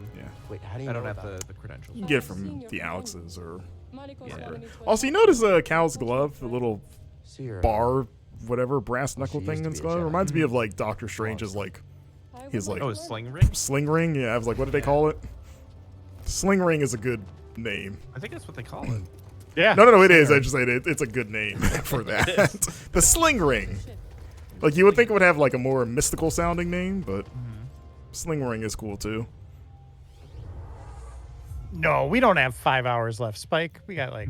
Wait, how do you I know don't have about the credentials. you can get it from the Alexes or. Mariko's Yeah. wanted me to Also, you attend. notice Cal's glove, the little See her. bar, whatever brass knuckle she thing used in to his be a glove. Jedi. Reminds me of like Doctor Strange's like I would his, like- Oh, to a learn. sling ring? sling ring. Yeah, I was like, what did they call it? Sling ring is a good name. I think that's what they call it. Yeah. No, it is. I just said it's a good name for that. The sling ring. Shit. Like you would think it would have like a more mystical sounding name, but sling ring is cool too. No, we don't have 5 hours left, Spike. We got like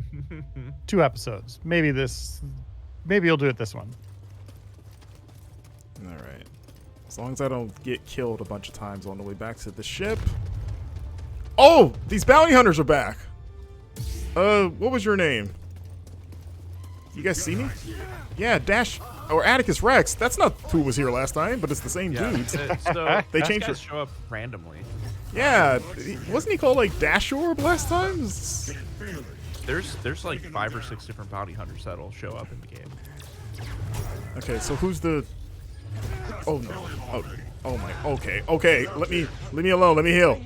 2 episodes. Maybe you'll do it this one. All right. As long as I don't get killed a bunch of times on the way back to the ship. Oh, these bounty hunters are back. What was your name? You guys see me? Yeah, Dash or Atticus Rex. That's not who was here last time, but it's the same dudes. So They these changed guys it. show up randomly. Yeah, wasn't he called like Dashorb last time? There's like 5 or 6 different bounty hunters that'll show up in the game. Okay, so who's the? Oh no! Oh my! Okay. Let me alone. Let me heal.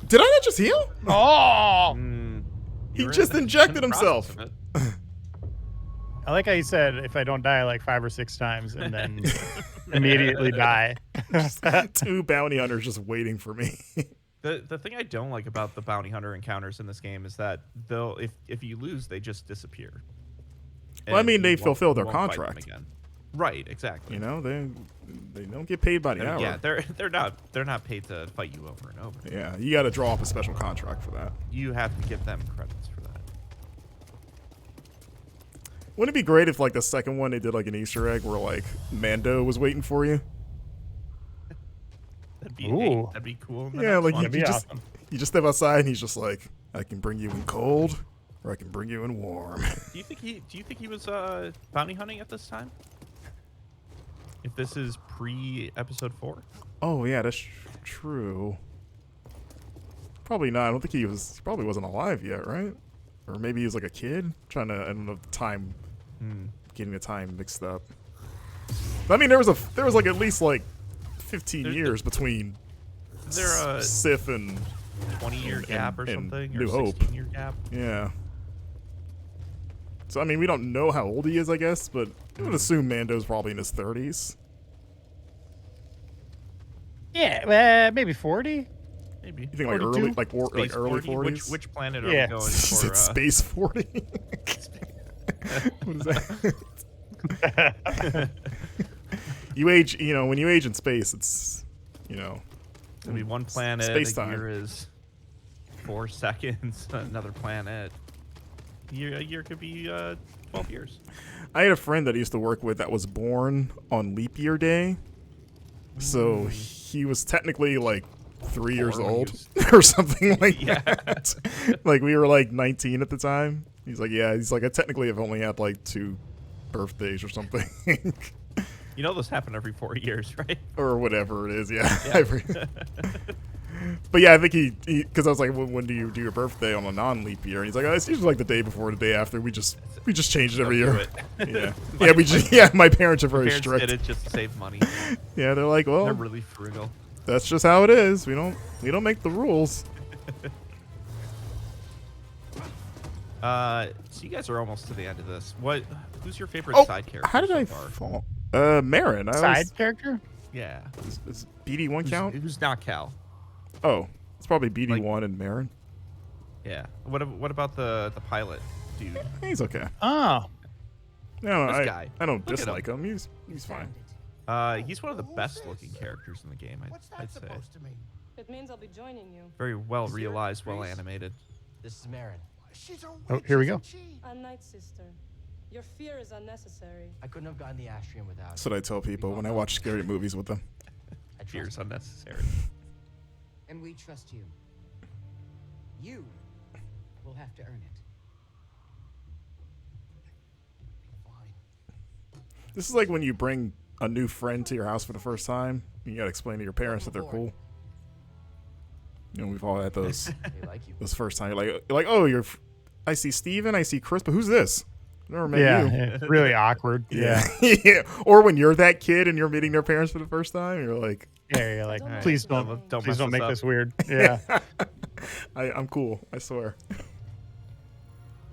Did I not just heal? Oh! He You're just in injected the process himself. of it. I like how you said if I don't die like 5 or 6 times and then immediately die. 2 bounty hunters just waiting for me. The thing I don't like about the bounty hunter encounters in this game is that they'll if you lose, they just disappear. Well, I And mean, they you won't- fulfill their you won't fight them contract. again. Right, exactly. You know, they don't get paid by the I mean, hour. yeah, they're not paid to fight you over and over. Yeah, you got to draw up a special contract for that. You have to give them credits for that. Wouldn't it be great if, like, the second one they did like an Easter egg where like Mando was waiting for you? Ooh. That'd be cool. in the Yeah, next like one. you That'd be just awesome. you just step outside and he's just like, I can bring you in cold, or I can bring you in warm. Do you think he was bounty hunting at this time? If this is pre episode 4? Oh yeah, that's true. Probably not. I don't think he probably wasn't alive yet, right? Or maybe he was like a kid trying to. I don't know. Getting the time mixed up. I mean, there was like at least like 15 There's- years between There a Sith and 20-year gap or and something, New or Hope. 16-year gap? yeah. So I mean, we don't know how old he is, I guess, but I would assume Mando's probably in his 30s. Yeah, maybe 40. Maybe. You think like 42? early, like Space early 40? 40s? Which planet are Yeah. we going Is for? it space 40? What is that? You age, when you age in space, it's, It'll be one planet. Space-time. A year is 4 seconds. Another planet. A year could be 12 years. I had a friend that I used to work with that was born on leap year day. So he was technically like 3 years 4 when he old was- or something like Yeah. that. Like we were like 19 at the time. He's like, yeah, he's like, I technically have only had like 2 birthdays or something. You know those happen every 4 years, right? Or whatever it is, yeah. But yeah, I think he because I was like, when do you do your birthday on a non-leap year? And he's like, oh, it's usually like the day before, the day after. We just change it every Don't year. do it. Yeah, my parents are very Parents strict. did it just to save money. Yeah, they're like, well, They're really frugal. that's just how it is. We don't make the rules. So you guys are almost to the end of this. Who's your favorite Oh, side character? how did so I far? fall? Marin. Side character? Yeah. Is BD1 count? Who's not Cal? Oh, it's probably BD1 and Marin. Yeah. What about the pilot dude? He's okay. Oh. No, This I guy. I don't Look at dislike him. He's fine. He's one of the best looking characters in the game, I'd say. to mean? It means I'll be joining you. Very well realized, well animated. This is Marin. She's a Oh, here we go. A night sister. Your fear is unnecessary. I couldn't have gotten the Astrium without That's what I tell people when I watch scary movies with them. I trust Fear's you. unnecessary. And we trust you. You will have to earn it. This is like when you bring a new friend to your house for the first time. You gotta explain to your parents that they're cool. We've all had those. They like you. This first time, you're like, oh, I see Steven, I see Chris, but who's this? I never met Yeah, you. it's really awkward. Yeah. Yeah. Or when you're that kid and you're meeting their parents for the first time, you're like, Yeah, you're like, Alright. please Don't please mess don't this make up. this weird. Yeah. I'm cool. I swear.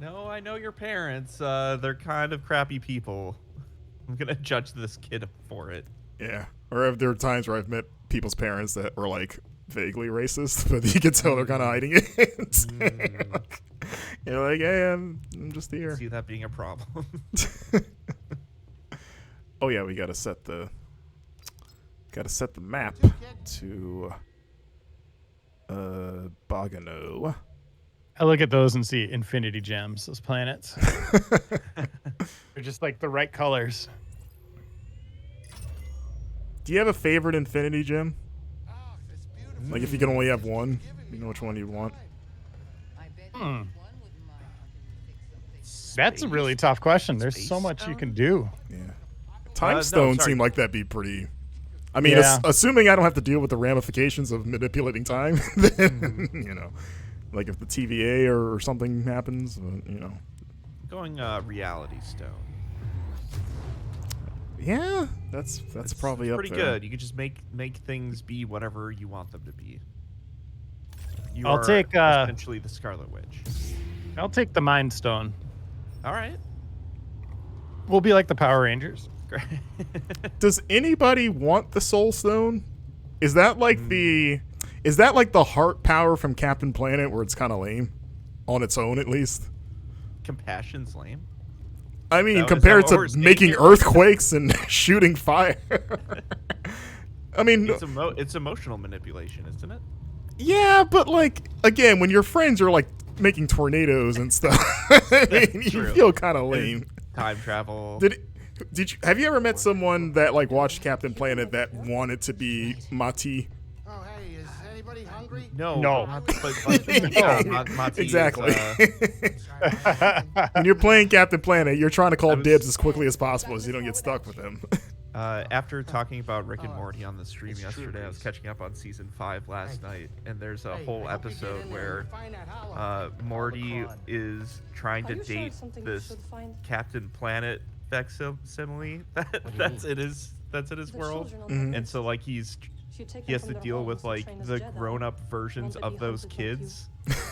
No, I know your parents. They're kind of crappy people. I'm gonna judge this kid for it. Yeah. Or there are times where I've met people's parents that were like vaguely racist, but you can tell they're kind of hiding it. You're like, hey, I'm just here. See that being a problem. Oh yeah, we gotta set the map to Bogano. I look at those and see infinity gems, those planets. They're just like the right colors. Do you have a favorite infinity gem? Like if you could only have one, you know which one you'd want? That's a really tough question. There's so Space much you stone? can do. Yeah. Time no, stone sorry. seemed like that'd be pretty. I mean, Yeah. assuming I don't have to deal with the ramifications of manipulating time, then like if the TVA or something happens, Going reality stone. yeah, that's probably up pretty there. good. You can just make things be whatever you want them to be. You I'll are take, essentially the Scarlet Witch. I'll take the Mind Stone. All right. We'll be like the Power Rangers. Great. Does anybody want the Soul Stone? Is that like the heart power from Captain Planet, where it's kind of lame, on its own at least? Compassion's lame. I mean, Is that compared what to we're saying making here? earthquakes and shooting fire. I mean, It's emotional manipulation, isn't it? yeah, but like again, when your friends are like making tornadoes and stuff, I mean, you True. feel kind of lame. Time travel. Have you ever met someone that like watched Captain Planet that wanted to be Mati? Oh, hey, is anybody hungry? No. No. Yeah, Mati Exactly. Is, When you're playing Captain Planet, you're trying to call I was- dibs as quickly as possible, so you don't get stuck with him. after talking about Rick and Morty on the stream yesterday, I was catching up on season 5 last night, and there's a whole episode where Morty is trying Are to you sure date it's something we this should find? Captain Planet facsimile. do you That's mean? it is. that's in his The world, children on that and so like he has to from their deal homes with to like train as the Jedi. grown-up versions Won't they of be those hunted like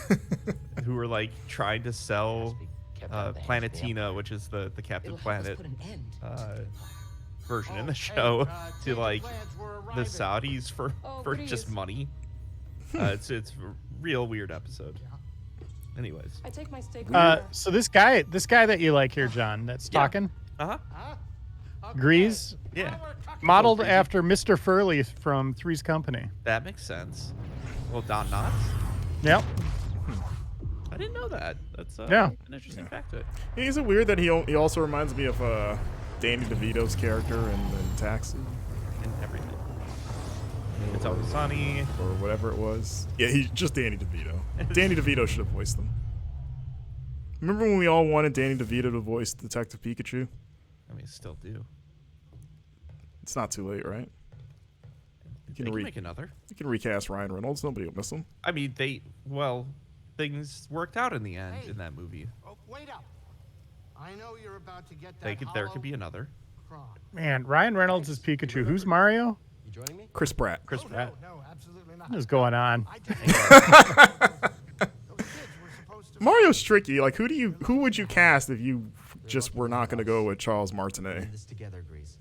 you? kids who are like trying to sell Kept out of the hands of the Planetina, Empire. which is the Captain It'll help us Planet put an end. version in the Oh, show hey, to Danger like plants were the arriving. Saudis for Oh, just please. money. It's a real weird episode. Anyways, I take my steak over. So this guy that you like here, John, that's Yeah. talking, uh-huh, Huh? Okay. Grease, yeah, Now we're talking. modeled Greasy. after Mr. Furley from Three's Company. that makes sense. Well, Don Knotts. Yep. I didn't know that. That's Yeah. an interesting fact to it. Is it weird that he also reminds me of Danny DeVito's character in Taxi And everything. It's Always Sunny. or whatever it was? Yeah, he's just Danny DeVito. Danny DeVito should have voiced them. Remember when we all wanted Danny DeVito to voice Detective Pikachu? I mean, still do. It's not too late, right? They can make another. You can recast Ryan Reynolds. Nobody will miss him. I mean, things worked out in the end in that movie. Oh, wait up. I know you're about to get that. There could be another. hollow cron. Man, Ryan Reynolds is Pikachu. Who's Mario? You joining me? Chris Pratt. Chris Oh, Pratt. No, absolutely not. What is going on? I just those kids were supposed to. Mario's tricky. Like, who would you cast if you just were not going to go with Charles We're Martinet? in this together, Grease.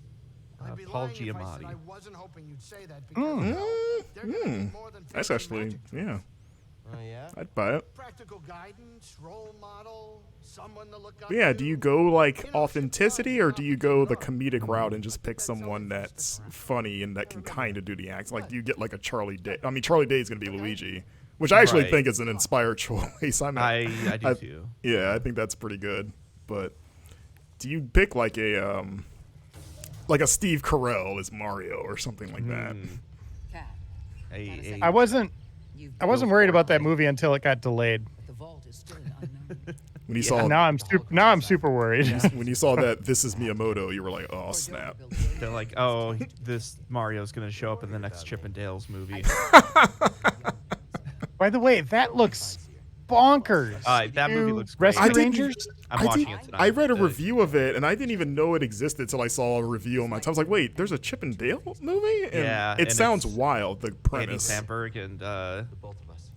I'd be Paul lying if I said Giamatti. I wasn't hoping you'd say that because you know, they're gonna need more than That's fake actually, magic tricks. yeah, Oh yeah. I'd buy it. Practical guidance, role model, someone to look up But yeah, to. do you go like authenticity or do you go the comedic route and just pick someone that's funny and that can kind of do the act? Like, do you get like a Charlie Day? I mean, Charlie Day is going to be Luigi, which I actually Right. think is an inspired choice. I do too. Yeah, I think that's pretty good. But do you pick like a Steve Carell as Mario or something like that? Cat, A- I wasn't you've I wasn't worried about that movie until it got delayed. but the vault is still an unknown. When you saw Now I'm super worried. when you saw that this is Miyamoto, you were like, oh snap. They're like, oh, this Mario's gonna show up in the next Chip and Dale's movie. By the way, that looks bonkers. That movie New looks great. Rescue I didn't- Rangers? I'm watching it tonight. I read a The- review of it and I didn't even know it existed until I saw a review on my time. I was like, wait, there's a Chip and Dale movie? And Yeah, it and sounds it's wild, the Andy premise. Samberg and The both of us.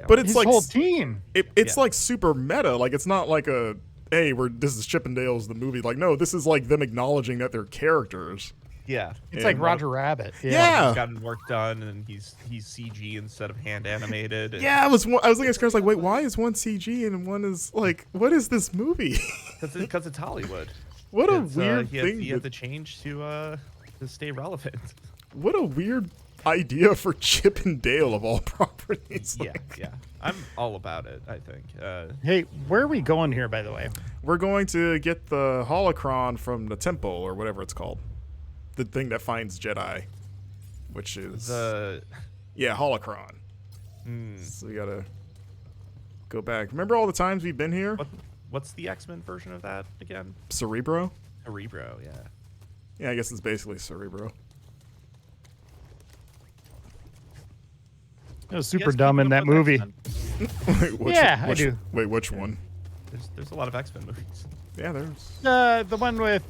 But it's His like whole team. it's Yeah. like super meta. Like, it's not like a hey, this is Chip and Dale's the movie. Like, no, this is like them acknowledging that they're characters. yeah. It's like and- Roger Rabbit. Yeah. He's gotten work done and he's CG instead of hand animated. And Yeah, I was looking at scars like, wait, why is one CG and one is like, what is this movie? because it's Hollywood. What a It's, weird he thing. had to change to stay relevant. What a weird idea for Chip and Dale of all properties. Yeah, Like, yeah. I'm all about it, I think. Hey, where are we going here, by the way? we're going to get the holocron from the temple or whatever it's called. The thing that finds Jedi, which is yeah, holocron. So we gotta go back. Remember all the times we've been here? What's the X-Men version of that again? Cerebro? Cerebro, yeah. Yeah, I guess it's basically Cerebro. It was You super guys dumb keeping in up that with movie. X-Men? Wait, which, Yeah, I which, do. Wait, which one? There's a lot of X-Men movies. Yeah, there's. The one with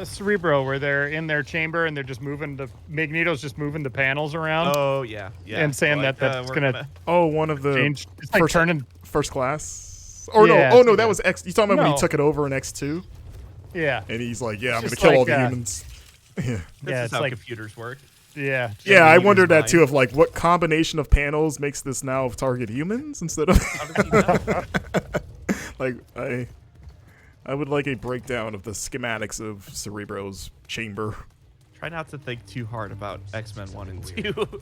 Cerebro, where they're in their chamber and they're just moving Magneto's just moving the panels around Oh yeah, yeah. and saying that that's we're gonna Oh, one of the change. It's like first, turning. first class. Or Yeah, no, oh no, yeah. that was X. You talking about when No. he took it over in X2? Yeah, And he's like, yeah, I'm gonna just kill all like, the humans. Yeah. This yeah. is It's how like computers work. yeah. Yeah, I User's wondered that mind. too. Of like, what combination of panels makes this now target humans instead of How does he know? like I would like a breakdown of the schematics of Cerebro's chamber. Try not to think too hard about X-Men 1 and 2.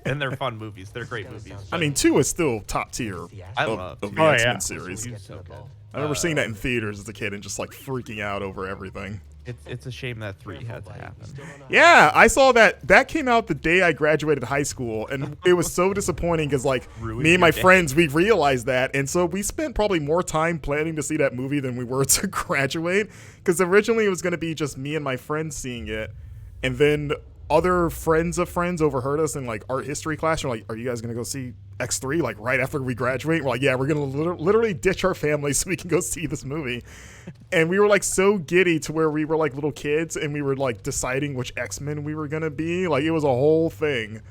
And they're fun movies. They're great movies. I mean, 2 is still top tier I of, love of the Oh, X-Men yeah. series. He's so good. I remember seeing that in theaters as a kid and just like freaking out over everything. It's a shame that 3 had to happen. Yeah, I saw that. That came out the day I graduated high school, and it was so disappointing because, like, Ruined me and my your day. friends, we realized that, and so we spent probably more time planning to see that movie than we were to graduate. Because originally it was going to be just me and my friends seeing it, and then other friends of friends overheard us in like art history class. We're like, are you guys gonna go see X3 like right after we graduate? We're like, yeah, we're gonna literally ditch our families so we can go see this movie. And we were like so giddy to where we were like little kids and we were like deciding which X-Men we were gonna be. Like it was a whole thing.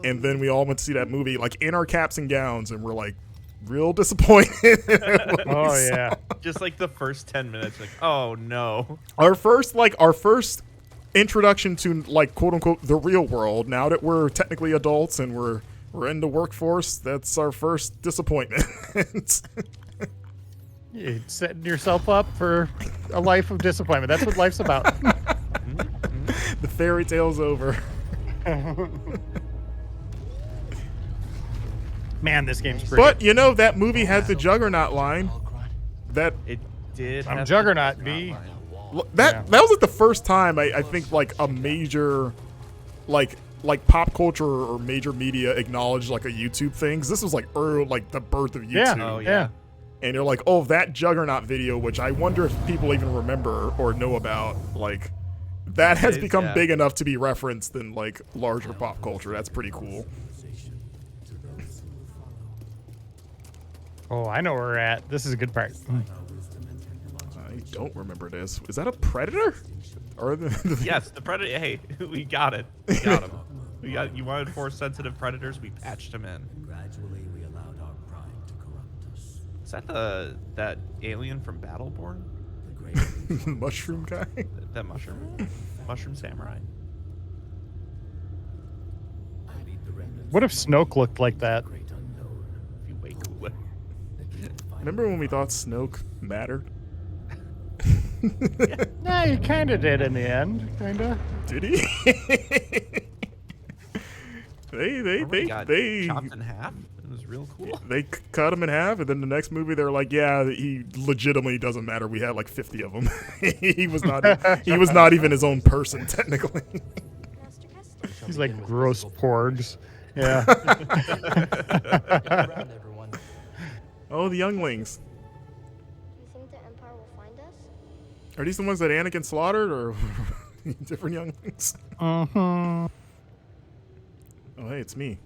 And then we all went to see that movie like in our caps and gowns, and we're like real disappointed. Oh yeah. Just like the first 10 minutes, like, oh no. Our first introduction to like quote unquote the real world. Now that we're technically adults and we're in the workforce, that's our first disappointment. You're setting yourself up for a life of disappointment. That's what life's about. The fairy tale's over. Man, this game's pretty. But you know that movie had the Juggernaut line. That It did. I'm have Juggernaut, the B. line. that was like the first time I think like a major like pop culture or major media acknowledged like a YouTube thing. 'Cause this was like early, like the birth of YouTube. Oh, Yeah. yeah. And you're like, oh, that Juggernaut video, which I wonder if people even remember or know about, like that has It is, become yeah. big enough to be referenced in like larger pop culture. That's pretty cool. Oh, I know where we're at. This is a good part. I don't remember this. Is that a Predator? Or the Yes, the predator. Hey, we got it. We got him. We got. You wanted 4 sensitive predators. We patched him in. Gradually, we allowed our pride to corrupt us. Is that that alien from Battleborn? The great mushroom guy? That mushroom samurai. lead the remnants What if Snoke looked like that? great unknown. If you way cooler. Remember when we thought Snoke mattered? Nah, he kind of did in the end. Kind of. Did he? Remember he got they chopped in half. It was real cool. they cut him in half, and then the next movie they're like, yeah, he legitimately doesn't matter. We had like 50 of them. he was not even his own person technically. He's like gross porgs. Yeah. Around everyone. Oh, the younglings. Do you think the Empire will find us? Are these the ones that Anakin slaughtered, or different younglings? Mm-hmm. Oh, hey, it's me.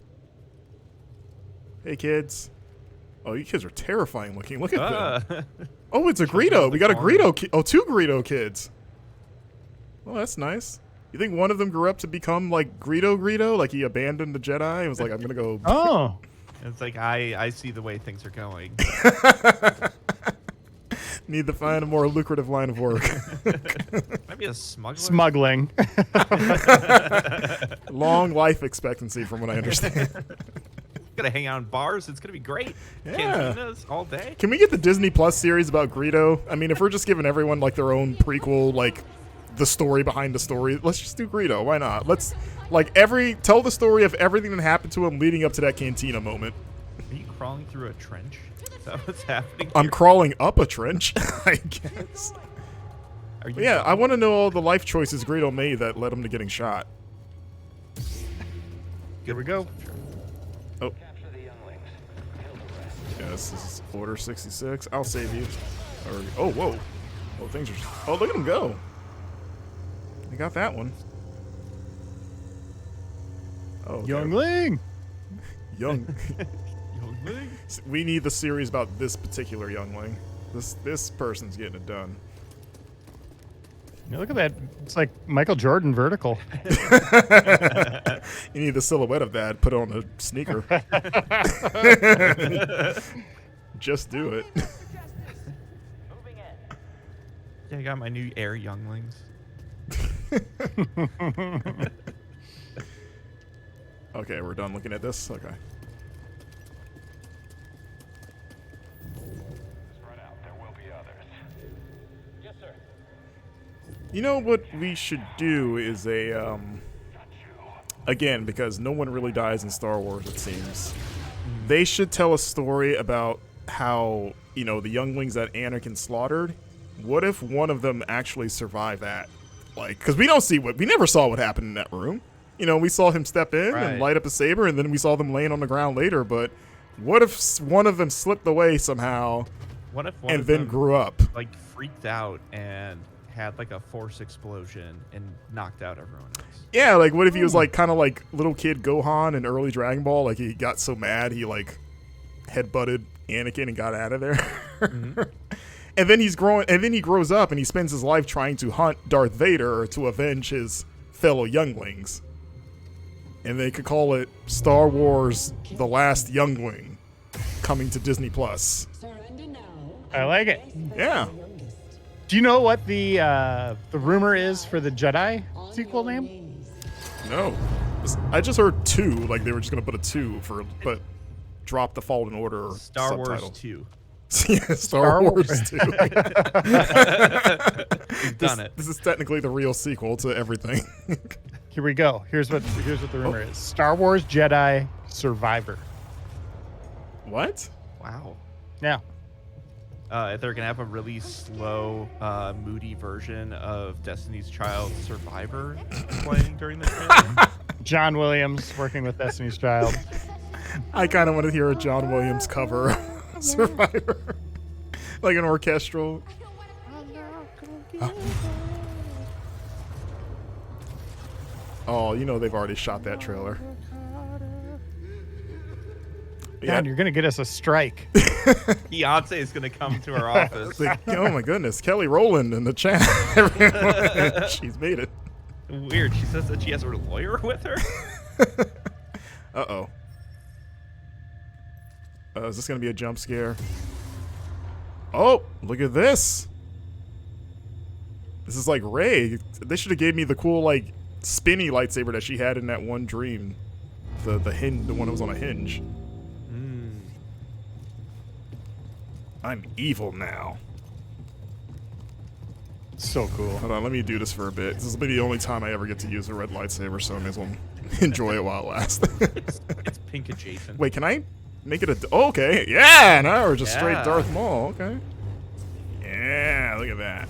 Hey, kids. Oh, you kids are terrifying looking. Look at them. Oh, it's a Greedo. We got a Greedo. Oh, 2 Greedo kids. Oh, that's nice. You think one of them grew up to become like Greedo? Like he abandoned the Jedi and was like, I'm gonna go. Oh. It's like I see the way things are going. Need to find a more lucrative line of work. Maybe a smuggler. Smuggling. Long life expectancy, from what I understand. Gonna hang out in bars. It's gonna be great. Yeah. Cantinas all day. Can we get the Disney Plus series about Greedo? I mean, if we're just giving everyone like their own prequel, like the story behind the story, let's just do Greedo. Why not? Let's tell the story of everything that happened to him leading up to that cantina moment. Are you crawling through a trench? Is that what's happening? I'm here? crawling up a trench, I guess. Are you But yeah, I want to know all the life choices Greedo made that led him to getting shot. Here we go. Oh. Yes, this is Order 66. I'll save you. Oh, whoa. Oh, things are. Oh, look at him go. They got that one. Oh, okay. Youngling. Young. Youngling? We need the series about this particular youngling. This person's getting it done. Yeah, look at that. It's like Michael Jordan vertical. You need the silhouette of that. Put it on a sneaker. Just do it. Yeah, I got my new Air Younglings. Okay, we're done looking at this. Okay. You know what we should do is a again, because no one really dies in Star Wars, it seems. They should tell a story about how, you know, the younglings that Anakin slaughtered. What if one of them actually survived that? Like, because we never saw what happened in that room. You know, we saw him step in Right. and light up a saber, and then we saw them laying on the ground later. But what if one of them slipped away somehow What if one and of then them, grew up? like freaked out and had like a force explosion and knocked out everyone else. Yeah, like what if he was like kind of like little kid Gohan in early Dragon Ball? Like he got so mad he like headbutted Anakin and got out of there. Mm-hmm. And then he grows up and he spends his life trying to hunt Darth Vader to avenge his fellow younglings. And they could call it Star Wars The Last Youngling, coming to Disney Plus. I like it. Yeah. Do you know what the rumor is for the Jedi sequel name? No. I just heard 2, like they were just going to put a 2 for, but drop the Fallen Order Star subtitle. Wars 2. Yeah, Star Wars 2. You've done it. This is technically the real sequel to everything. Here we go. Here's what the rumor is. Star Wars Jedi Survivor. What? Wow. Yeah. They're gonna have a really slow, moody version of Destiny's Child Survivor playing during the trailer. John Williams working with Destiny's Child. I kind of want to hear a John Williams cover of Survivor. Like an orchestral. Oh, you know they've already shot that trailer. God, you're gonna get us a strike. Beyonce is gonna come to our office. Like, oh my goodness, Kelly Rowland in the chat. She's made it. Weird. She says that she has her lawyer with her. Uh-oh. Is this gonna be a jump scare? Oh, look at this. This is like Rey. They should have gave me the cool like spinny lightsaber that she had in that one dream. The one that was on a hinge. I'm evil now. So cool. Hold on, let me do this for a bit. This will be the only time I ever get to use a red lightsaber, so I may as well enjoy it while it lasts. It's pink adjacent. Wait, can I make it a... Oh, okay. Yeah, now we're just straight Yeah. Darth Maul. Okay. Yeah, look at that.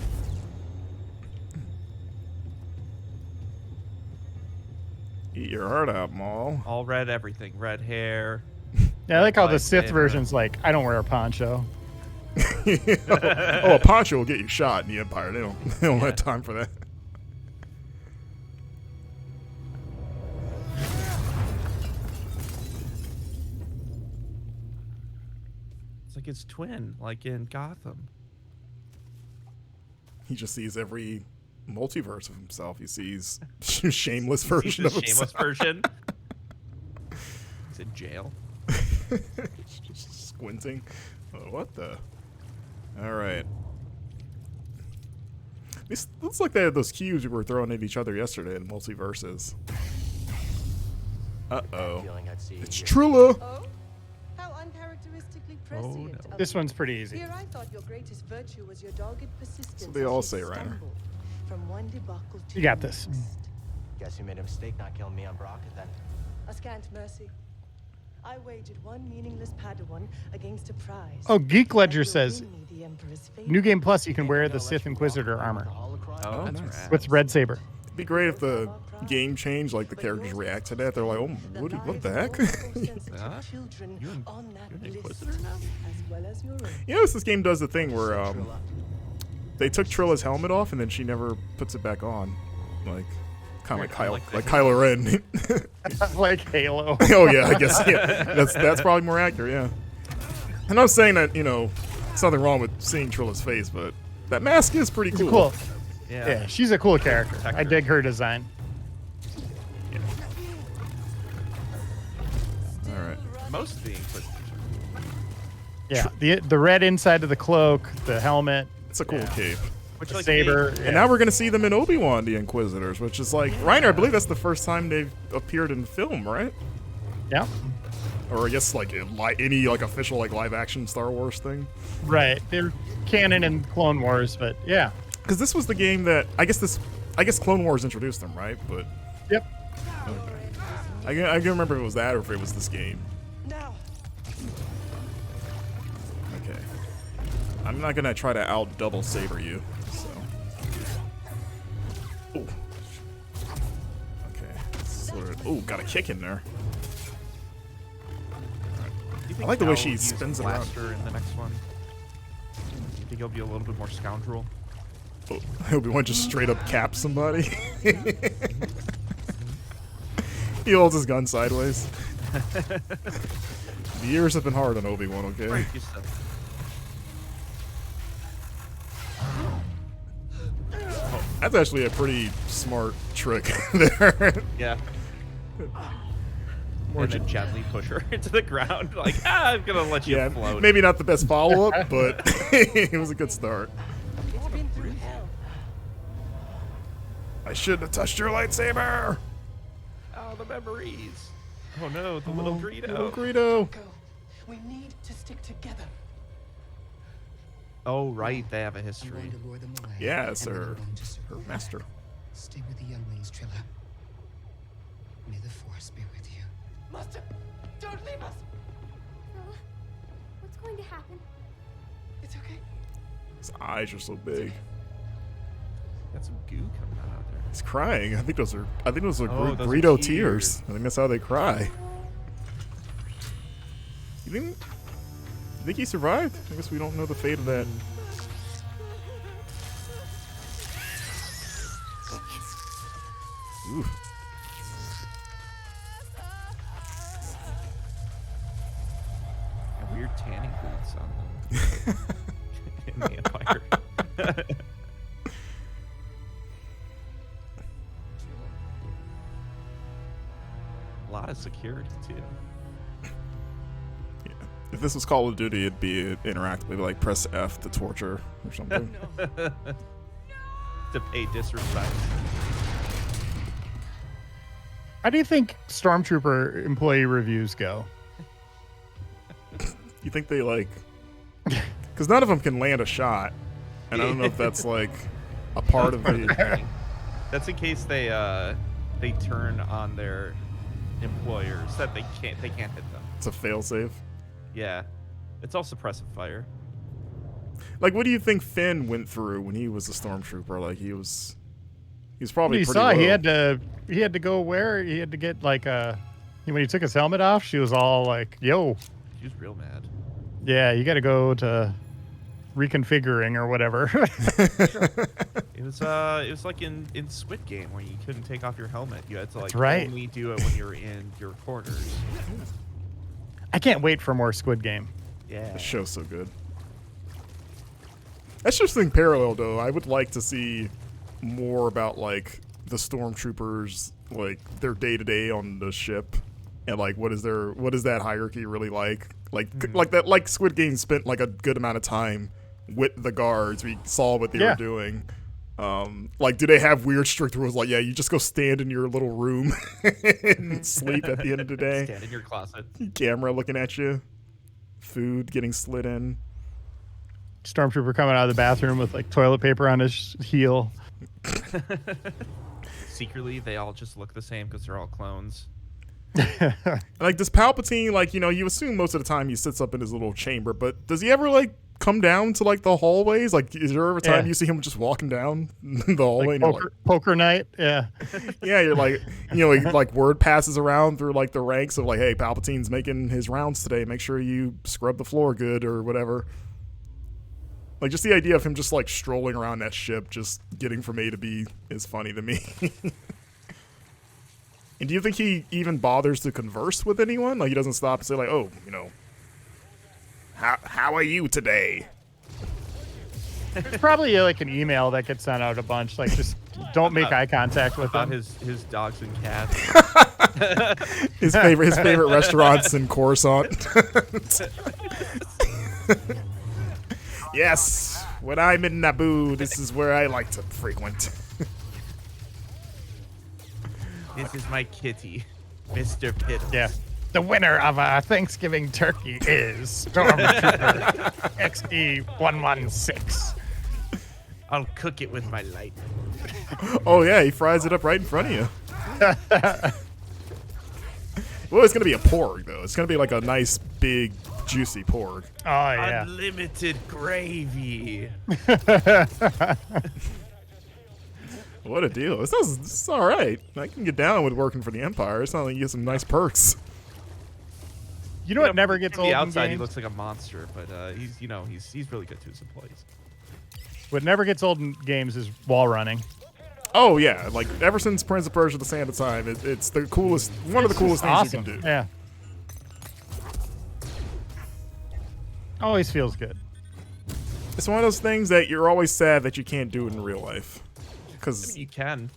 Eat your heart out, Maul. All red everything. Red hair. Yeah, I like how the Sith Lightsaber. version's like, I don't wear a poncho. Oh, a poncho will get you shot in the Empire. They don't have time for that. It's like his twin, like in Gotham. He just sees every multiverse of himself. He sees shameless version He's of the shameless himself. version. He's in jail. Just squinting. Oh, what the? All right. This looks like they had those cubes we were throwing at each other yesterday in multiverses. Uh-oh. Feeling I'd see you It's here. Trilla. Oh, how uncharacteristically Oh, prescient. no. This one's pretty easy. Here I thought your greatest virtue was your dogged persistence. So they as all you say, Reiner. stumbled From one debacle to You got the this. next. Guess you made a mistake not killing me on Baraka then. A scant mercy. I wagered one meaningless Padawan against a prize. Oh, Geek Ledger That will says, win me the Emperor's favor. New Game Plus, you can wear the Sith Inquisitor armor Oh, that's nice. rad. with red saber. It'd be great if the game changed, like the characters react to that. They're like, oh, what the heck? Huh? Children You on that you're an list, Inquisitor now? as well as your own. You notice this game does the thing where they took Trilla's helmet off and then she never puts it back on. Like, kind of like Kylo Ren. Like Halo. Oh yeah, I guess yeah. That's probably more accurate. Yeah. And I'm saying that there's nothing wrong with seeing Trilla's face, but that mask is pretty cool. Cool. Yeah. Yeah, she's a cool character. Protect I her. dig her design. All right. Most of the Inquisitors are. Yeah, the red inside of the cloak, the helmet, It's a cool cape. Which the like saber. And now we're gonna see them in Obi-Wan, the Inquisitors, which is like Reiner. I believe that's the first time they've appeared in film, right? Yeah, Or I guess like any like official like live action Star Wars thing. right. They're canon in Clone Wars, but yeah. Because this was the game that I guess Clone Wars introduced them, right? But Yep. I can't remember if it was that or if it was this game. Now, Okay. I'm not gonna try to out double saber you. So. Ooh. Okay. Oh, got a kick in there. Do you think I like the way Cal she will use spins around. blaster in the next one? Do you think he'll be a little bit more scoundrel? Obi-Wan just straight up caps somebody. He holds his gun sideways. The years have been hard on Obi-Wan, okay? Break yourself. That's actually a pretty smart trick there. Yeah. More And then gently push her into the ground. Like, I'm gonna let you yeah, float. maybe not the best follow-up, but it was a good start. It's been through hell. I shouldn't have touched your lightsaber. Oh, the memories. Oh no, the little Greedo. Little Greedo. Go. We need to stick together. Oh right, they have a I'm history. going to lure them away. Yeah, and then sir. I'm going to serve Her them. master. Stay with the younglings, Trilla. May the Force be with you. Master, don't leave us. Trilla, what's going to happen? It's okay. His eyes are so big. Got some goo coming out there. He's crying. I think those are Oh, those are Greedo tears. tears. I think that's how they cry. You think he survived? I guess we don't know the fate of that. Ooh. Got weird tanning boots on them. In the Empire. A lot of security too. Yeah. If this was Call of Duty, it'd be interactive, like press F to torture or something. To pay disrespect. How do you think Stormtrooper employee reviews go? You think they like? Because none of them can land a shot, and I don't know if that's like a part of the. That's in case they turn on their employers that they can't hit them. It's a failsafe. Yeah, it's all suppressive fire. Like, what do you think Finn went through when he was a stormtrooper? Like, he was probably You pretty saw low. he had to go where he had to get like when he took his helmet off. She was all like, "Yo, She was real mad. yeah, you got to go to reconfiguring or whatever." It was like in Squid Game where you couldn't take off your helmet. You had to like right. only do it when you were in your quarters. I can't wait for more Squid Game. Yeah. The show's so good. That's just in parallel, though. I would like to see more about like the stormtroopers, like their day to day on the ship, and like what is that hierarchy really like? Like Squid Game spent like a good amount of time with the guards. We saw what they were doing. Like, do they have weird strict rules? Like, yeah, you just go stand in your little room and sleep at the end of the day. Stand in your closet. Camera looking at you. Food getting slid in. Stormtrooper coming out of the bathroom with like toilet paper on his heel. Secretly, they all just look the same because they're all clones. Like, does Palpatine, like, you assume most of the time he sits up in his little chamber, but does he ever, like, come down to, like, the hallways? Like, is there ever a time you see him just walking down the hallway? Like and poker night, yeah. yeah, you're like, like, word passes around through, like, the ranks of, like, hey, Palpatine's making his rounds today. Make sure you scrub the floor good or whatever. Like, just the idea of him just, like, strolling around that ship, just getting from A to B is funny to me. And do you think he even bothers to converse with anyone? Like, he doesn't stop and say, like, oh, how are you today? It's probably like an email that gets sent out a bunch. Like, just don't make eye contact with About him. his dogs and cats. His favorite restaurants in Coruscant. Yes, when I'm in Naboo, this is where I like to frequent. This is my kitty, Mr. Pitt. Yeah. The winner of our Thanksgiving turkey is Stormtrooper XE116. I'll cook it with my light. Oh yeah, he fries it up right in front of you. Well, it's gonna be a porg though. It's gonna be like a nice big juicy porg. Oh yeah. Unlimited gravy. What a deal! This is all right. I can get down with working for the Empire. It's not like you get some nice perks. You know what never gets From old the in outside, he games? looks like a monster, but he's really good to his employees. What never gets old in games is wall running. Oh yeah, like ever since Prince of Persia: The Sand of Time, it's the coolest, one of the coolest things Awesome. you can do. Yeah. Always feels good. It's one of those things that you're always sad that you can't do it in real life. I Because mean, you can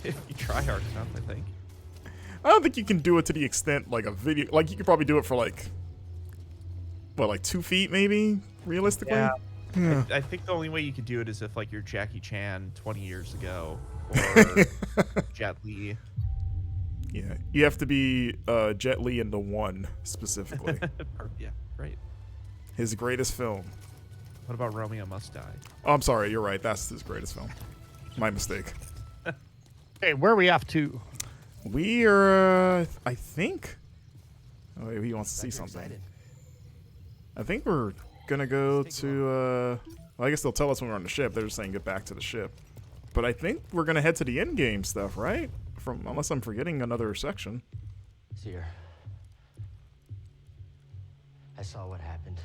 if you try hard enough, I think. I don't think you can do it to the extent like a video. Like you could probably do it for like, what, like 2 feet maybe, realistically. Yeah. Yeah. I think the only way you could do it is if like you're Jackie Chan 20 years ago or Jet Li. Yeah, you have to be Jet Li into one specifically. Yeah, right. His greatest film. What about Romeo Must Die? Oh, I'm sorry, you're right. That's his greatest film. My mistake. Hey, where are we off to? We are, I think. Oh, he wants to see something. Excited. I think we're gonna go to. Well, I guess they'll tell us when we're on the ship. They're just saying get back to the ship. But I think we're gonna head to the end game stuff, right? Unless I'm forgetting another section. Seer. I saw what happened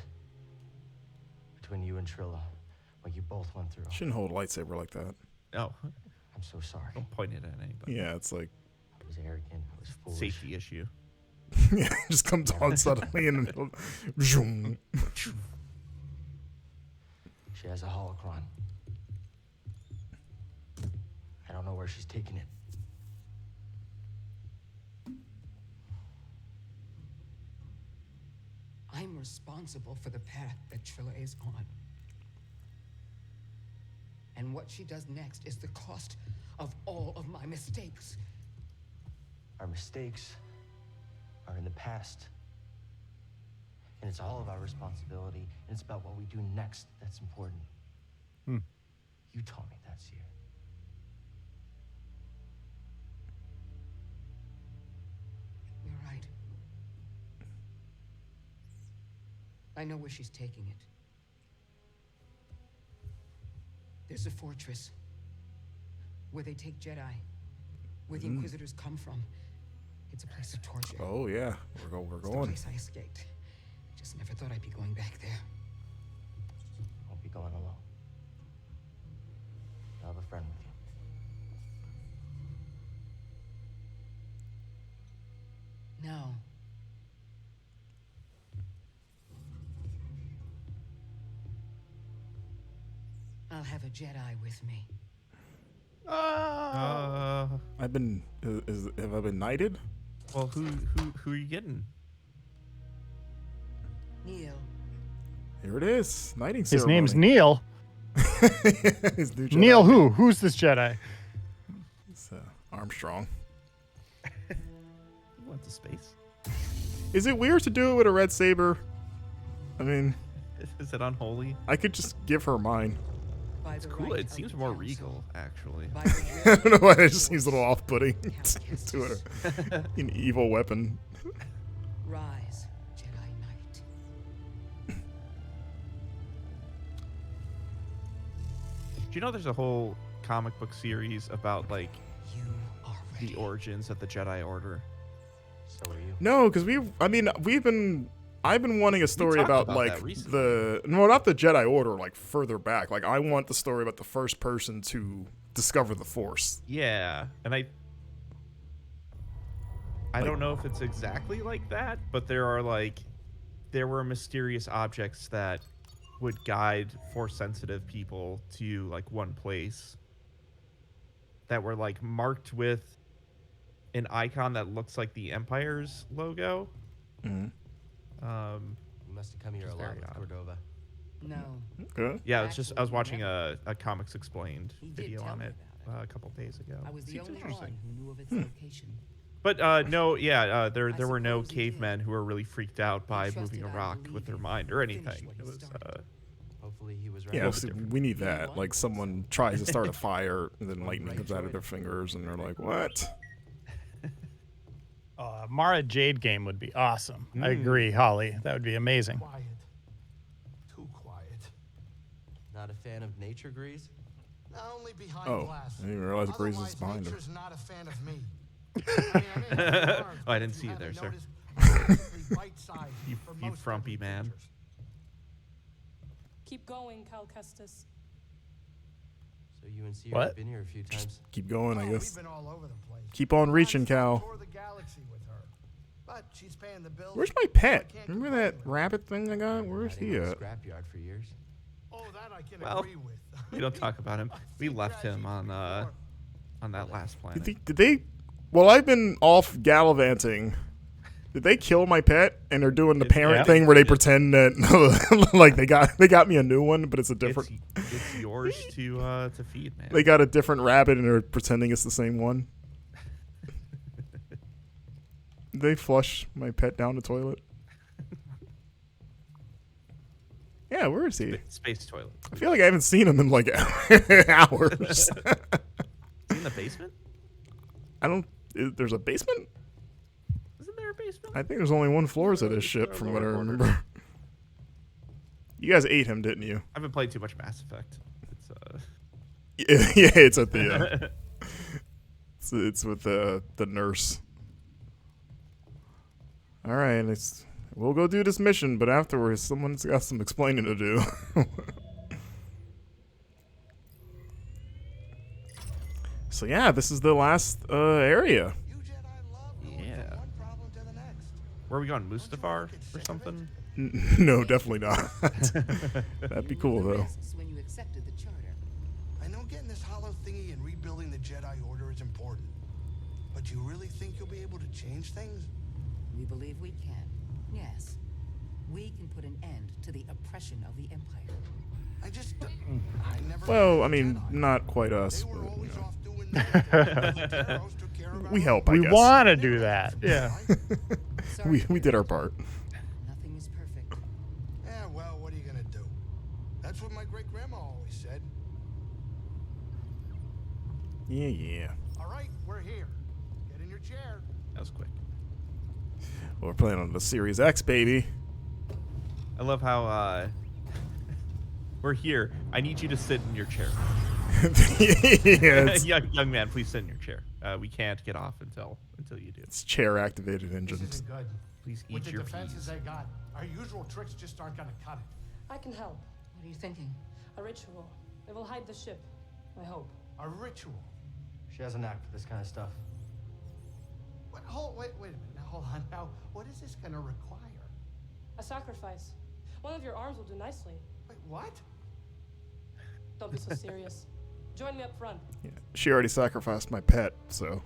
between you and Trilla, what you both went through. Shouldn't hold a lightsaber like that. No, I'm so sorry. don't point it at anybody. Yeah, it's like I was arrogant. I was foolish. Safety issue. yeah, it just comes on suddenly and then zoom. She has a holocron. I don't know where she's taking it. I'm responsible for the path that Trilla is on. And what she does next is the cost of all of my mistakes. Our mistakes are in the past. And it's all of our responsibility, and it's about what we do next that's important. You taught me that, Seer. You're right. I know where she's taking it. There's a fortress where they take Jedi, where the Inquisitors come from. It's a place of torture. Oh yeah, we're It's the going. place I escaped. I just never thought I'd be going back there. Won't be going alone. I'll have a friend with you. No. I'll have a Jedi with me. I've been. Have I been knighted? Well, who are you getting? Neil. Here it is. Knighting His ceremony. name's Neil. His new Jedi Neil name. who? Who's this Jedi? It's, Armstrong. Who went to space? Is it weird to do it with a red saber? I mean, Is it unholy? I could just give her mine. By It's the cool. right It of seems the more council, regal, actually. by I the don't know will why of it the just seems a little off-putting to it. An evil weapon. Rise, Jedi Knight. Do you know there's a whole comic book series about like You are ready. the origins of the Jedi Order? So are you. No, because I've been wanting a story talked about about like that recently. not the Jedi Order, like further back. Like I want the story about the first person to discover the Force. Yeah, and I don't know if it's exactly like that, but there were mysterious objects that would guide Force-sensitive people to like one place that were like marked with an icon that looks like the Empire's logo. Mm-hmm. You must have come here a Just lot very with odd. Cordova. No. Okay. Yeah, it's just I was Actually, watching never. a Comics Explained He did video tell on me it about a couple days ago. I was the Seems only interesting. one who knew of its location. But no, yeah, there I were no suppose he did. cavemen who were really freaked out by trusted moving a I'd rock believe with their him. mind or Finish anything. what It he was started. Hopefully he was right. Yeah, bit so different. we need that. Like someone tries to start a fire and then lightning comes out of their fingers and they're like, "What?" Mara Jade game would be awesome. I agree, Holly. That would be amazing. Quiet. Too quiet. Not a fan of nature, Grease? Not only behind Oh, glass. I didn't even realize Breeze was Otherwise, behind her. nature's not a fan of me. I mean, I'm in the arms, Oh, I but didn't if see you haven't there, sir. noticed, I'm basically bite-sized You- for you most frumpy living man. creatures. Keep going, Cal Kestis. So you and Sierra What? have been here a few times. Keep going, I Oh, guess. we've been all over the place. Keep on reaching, Once Cal. I toured the galaxy with her. But she's paying the bills. Where's my so I pet? can't Remember complain that with her. rabbit thing I got? Where's Hiding he in the at? scrapyard for years. Oh, that I can Well, agree with. We don't talk about him. We left him on that last planet. Did they? Well, I've been off gallivanting. Did they kill my pet? And they're doing the parent yeah. thing where they pretend that like they got me a new one, but it's a different. It's yours to feed, man. They got a different rabbit and they're pretending it's the same one. Did they flush my pet down the toilet? Yeah, where is he? Space toilet. I feel like I haven't seen him in like hours. Is he in the basement? I don't. There's a basement? Isn't there a basement? I think there's only one floor to this ship, from what I remember. You guys ate him, didn't you? I've been playing too much Mass Effect. Yeah, it's at the. It's with the nurse. All right, we'll go do this mission, but afterwards, someone's got some explaining to do. So yeah, this is the last area. You Jedi love going Yeah. from one problem to the next. Where are we going? Mustafar or something? No, definitely not. That'd be cool though. Risks when you accepted the charter. I know getting this hollow thingy and rebuilding the Jedi Order is important. But you really think you'll be able to change things? We believe we can. Yes. We can put an end to the oppression of the Empire. I just... I never... Well, I mean, not quite us. They were But, always you know. off doing that. The Terros took care of We our help, I We guess. want to do that. Yeah. we did our part. Nothing is perfect. Yeah, well, what are you gonna do? That's what my great-grandma always said. Yeah. All right, we're here. Get in your chair. That was quick. Well, we're playing on the Series X, baby. I love how we're here. I need you to sit in your chair. Yeah, it's, young man, please sit in your chair. We can't get off until you do. it's chair-activated This engines. isn't good. Please With eat the your defenses peas. I got, our usual tricks just aren't gonna cut it. I can help. What are you thinking? A ritual. It will hide the ship. I hope. A ritual. She has a knack for this kind of stuff. Wait a minute. Now, hold on. Now, what is this gonna require? A sacrifice. One of your arms will do nicely. Wait, what? Don't be so serious. Join me up front. Yeah. She already sacrificed my pet, so.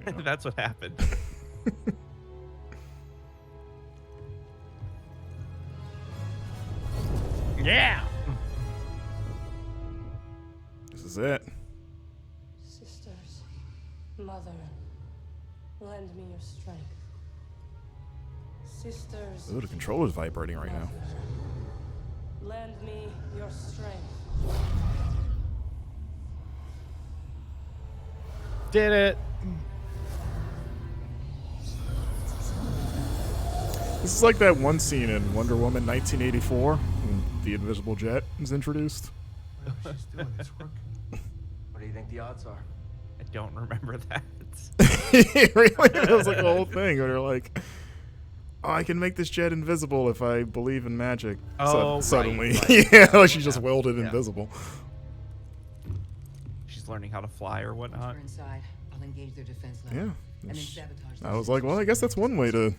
You know. That's what happened. Yeah. This is it. Sisters, mother, lend me your strength. Sisters, Ooh, the controller's vibrating right now. lend me your strength. Did it. This is like that one scene in Wonder Woman 1984 when the Invisible Jet is introduced. Whatever she's doing, it's working. What do you think the odds are? I don't remember that. Really? It was like the whole thing where they're like, oh, I can make this jet invisible if I believe in magic. Oh, right, suddenly. right. Yeah, like she just welded Yeah. invisible. She's learning how to fly or whatnot. We're inside. I'll engage their defense level. Yeah. And then sabotage I was like, well, I guess that's one way to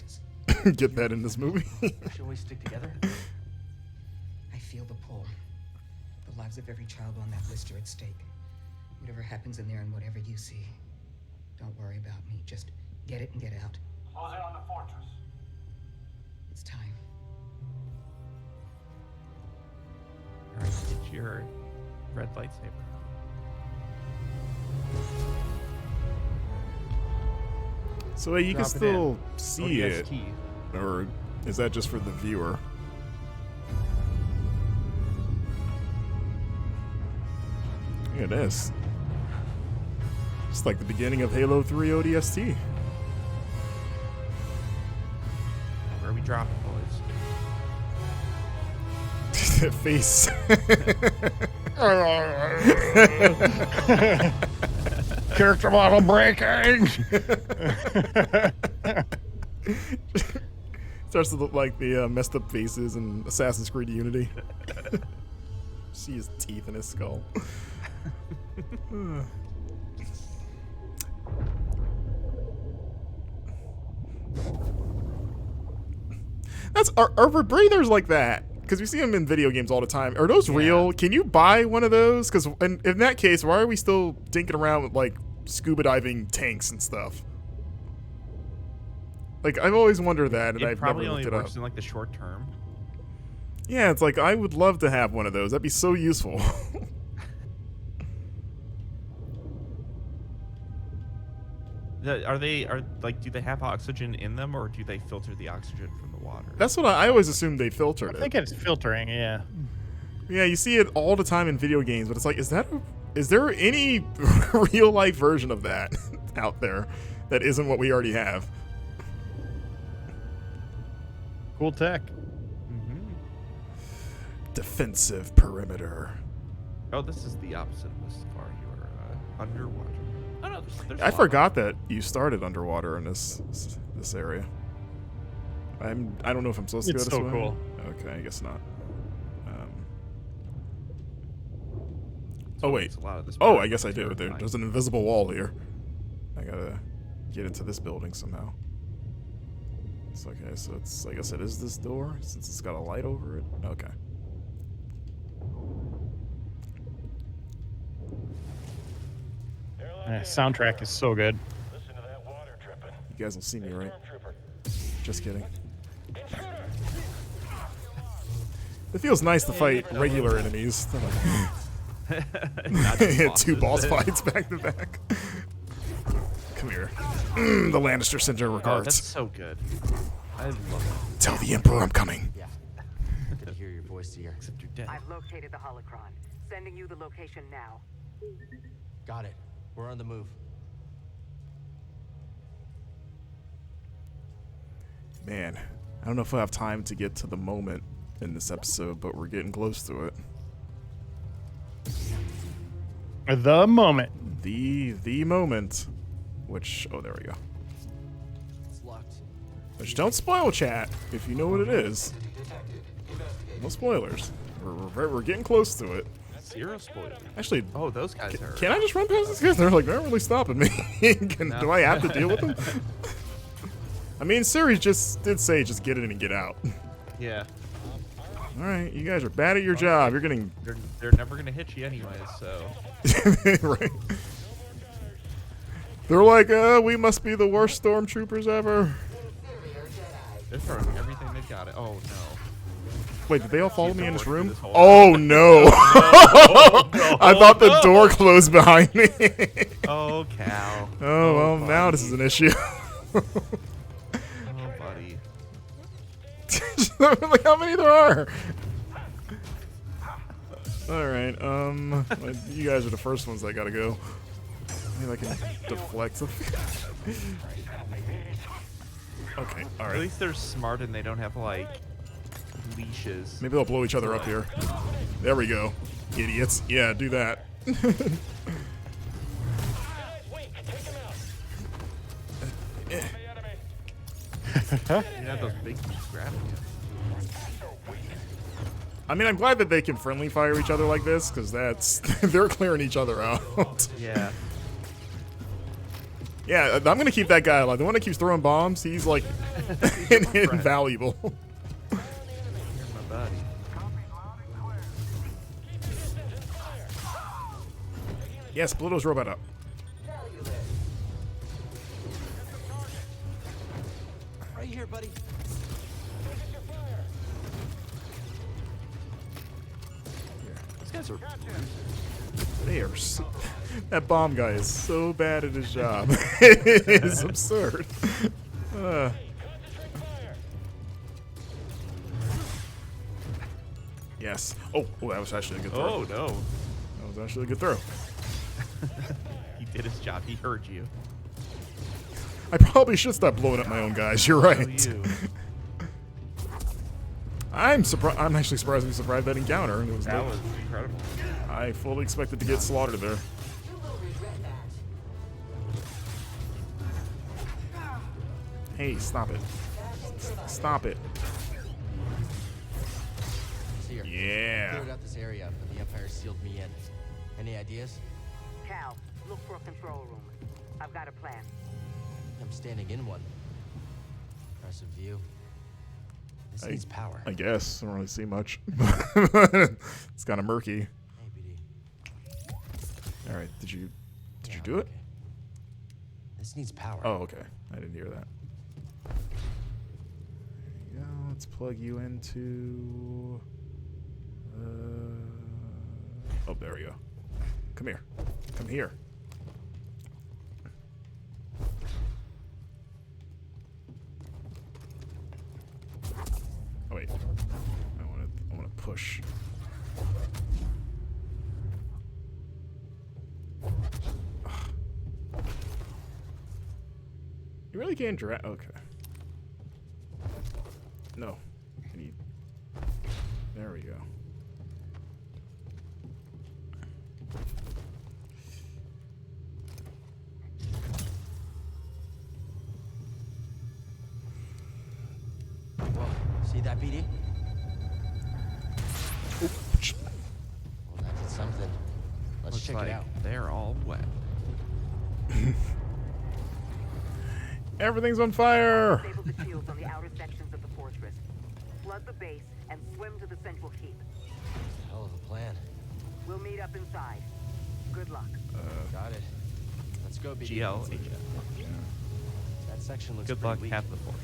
get that in this movie. Shall we stick together? I feel the pull. The lives of every child on that list are at stake. Whatever happens in there and whatever you see, don't worry about me. Just get it and get out. Close in on the fortress. It's time. All right, get your red lightsaber. So you can Drop it still in. see it. ODST. Or is that just for the viewer? Yeah, it is. It's like the beginning of Halo 3 ODST. Where are we dropping, boys? Face. Character model breaking. Starts to look like the messed up faces in Assassin's Creed Unity. See his teeth in his skull. Are breathers like that? Because we see them in video games all the time. Are those real? Can you buy one of those? Because in that case, why are we still dinking around with like scuba diving tanks and stuff? Like I've always wondered that, and I've never probably looked only it up. works in like the short term. Yeah, it's like I would love to have one of those. That'd be so useful. Are like, do they have oxygen in them, or do they filter the oxygen from the water? That's what I always assumed they filtered I think it. it's filtering, yeah. Yeah, you see it all the time in video games, but it's like, is there any real life version of that out there that isn't what we already have? Cool tech. Defensive perimeter. Oh, this is the opposite of Mustafar. You are underwater. Oh, no, there's I forgot that you started underwater in this area. I don't know if I'm supposed to go It's this so way. cool. Okay, I guess not. So Oh wait. it's a lot of this Oh, part I guess I is do. terrifying. There's an invisible wall here. I gotta get into this building somehow. It's okay, so I guess it is this door since it's got a light over it. Okay. Soundtrack is so good. You guys will see me, right? Just kidding. It feels nice to fight regular enemies. Not just Two boss bosses. fights back to back. Come here. The Lannister Center Oh, regards. that's so good. I love it. Tell the Emperor I'm coming. Yeah. Good to hear your voice here. Except you're dead. I've located the holocron. Sending you the location now. Got it. We're on the move. Man, I don't know if I have time to get to the moment in this episode, but we're getting close to it. The moment. The moment. Which, oh, there we go. It's locked. Which don't spoil, chat, if you know what it is. No spoilers. We're getting close to it. Zero spoilers. Actually, Oh, those guys are. can I just run past these guys? They're like, they're not really stopping me. Do I have to deal with them? I mean, Siri just did say just get in and get out. Yeah. All right, you guys are bad at your job. You're getting They're never gonna hit you anyways. So. right. They're like, we must be the worst stormtroopers ever. They're throwing everything they've got. Oh no. Wait, did they all follow me in this room? This whole- Oh no! I thought the door closed behind me. Oh Cal. Oh well, now this is an issue. Oh buddy. Look how many there are. All right, you guys are the first ones that gotta go. Maybe I can deflect them. Okay, all At right. least they're smart and they don't have like leashes. Maybe they'll blow each other up here. There we go. Idiots. Yeah, do that. You have those big things grabbing you. I mean, I'm glad that they can friendly fire each other like this, because that's they're clearing each other out. Yeah. Yeah, I'm gonna keep that guy alive. The one that keeps throwing bombs, he's like invaluable. You're my buddy. Yes, Pluto's robot up. Right here, buddy. These guys are. They are that bomb guy is so bad at his job. It is absurd. Yes. Oh, that was actually a good throw. Oh no. That was actually a good throw. He did his job. He heard you. I probably should stop blowing up my own guys. You're right. You. I'm surprised. I'm actually surprised we survived that encounter. It was That dope. was incredible. I fully expected to get slaughtered there. Hey, stop it. Stop it. Here. Yeah. Cleared out this area, but the Empire sealed me in. Any ideas? Cal, look for a control room. I've got a plan. I'm standing in one. Impressive view. This needs power. I guess. I don't really see much. It's kind of murky. Hey, BD. All right. Did you do it? Okay. This needs power. Oh, okay. I didn't hear that. There you go. Let's plug you into... oh, there we go. Come here. Come here. Oh, wait. I want to push. You really can't drag. Okay. No. I need. There we go. Whoa, see that, BD? Oh, Well, that did something. Let's Looks check like it out. they're all wet. everything's on fire. Disable the shields on the outer sections of the fortress. Flood the base and swim to the central keep. Hell of a plan. We'll meet up inside. Good luck. Got it. Let's go, BD. GL. That section looks Good pretty luck, weak. have the force.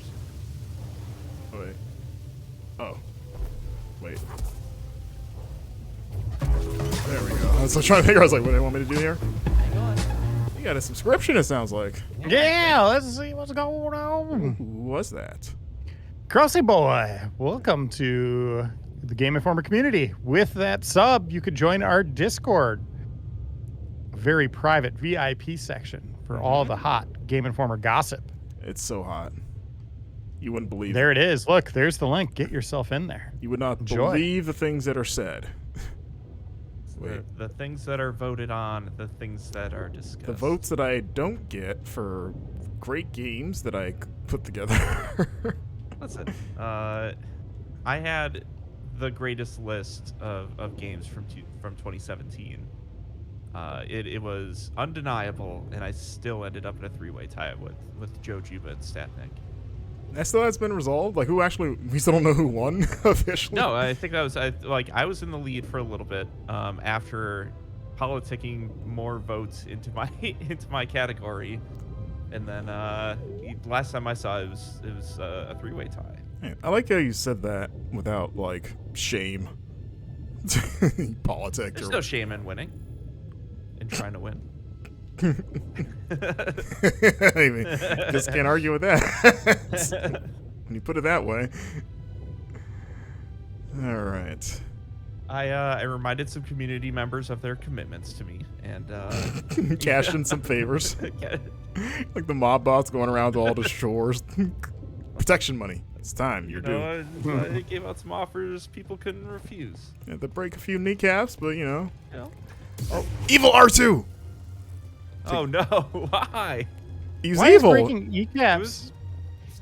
Oh, wait. Oh. Wait. There we go. I was trying to figure. I was like, what do they want me to do here? Hang on. You got a subscription, it sounds like. Yeah, let's see what's going on. Who was that? Crossy boy, welcome to the Game Informer community. With that sub, you could join our Discord. A very private VIP section for all the hot Game Informer gossip. It's so hot. You wouldn't believe There it is. Look, there's the link. Get yourself in there. You would not Enjoy. believe the things that are said. The things that are voted on, the things that are discussed. The votes that I don't get for great games that I put together. Listen, I had the greatest list of games from 2017. It was undeniable, and I still ended up in a three-way tie with Joe Juba and Statnik. That still has been resolved? Like, who actually... We still don't know who won, officially? No, I think that was... I was in the lead for a little bit after politicking more votes into my category. And then last time I saw it was a three-way tie. Man, I like how you said that without, like, shame. Politic. There's no shame in winning. In trying to win. I mean, just can't argue with that. When you put it that way. All right. I reminded some community members of their commitments to me, and cashed in some favors. Like the mob boss going around to all the shores. Protection money. It's time. You're due. I gave out some offers people couldn't refuse. Yeah, they break a few kneecaps, but you know. Yeah. Oh, evil R2. Oh no! Why? He's Why evil. is breaking kneecaps?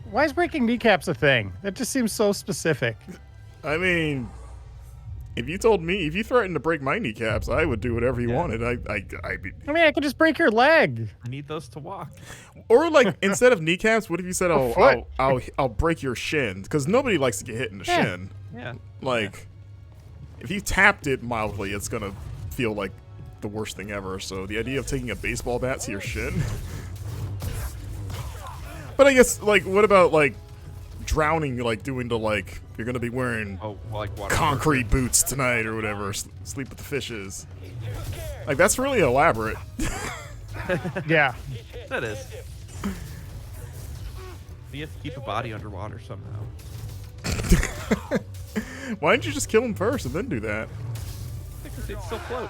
Why is breaking kneecaps a thing? That just seems so specific. I mean, if you threatened to break my kneecaps, I would do whatever you wanted. I mean, I could just break your leg. I need those to walk. Or like instead of kneecaps, what if you said, foot. I'll break your shin? Because nobody likes to get hit in the shin. Yeah. Like, if you tapped it mildly, it's gonna feel like the worst thing ever. So the idea of taking a baseball bat to your shin. But I guess, like, what about like drowning? Like doing you're gonna be wearing concrete boots tonight or whatever. Sleep with the fishes. Like, that's really elaborate. Yeah, that is. You have to keep a body underwater somehow. Why didn't you just kill him first and then do that? Because they'd still float.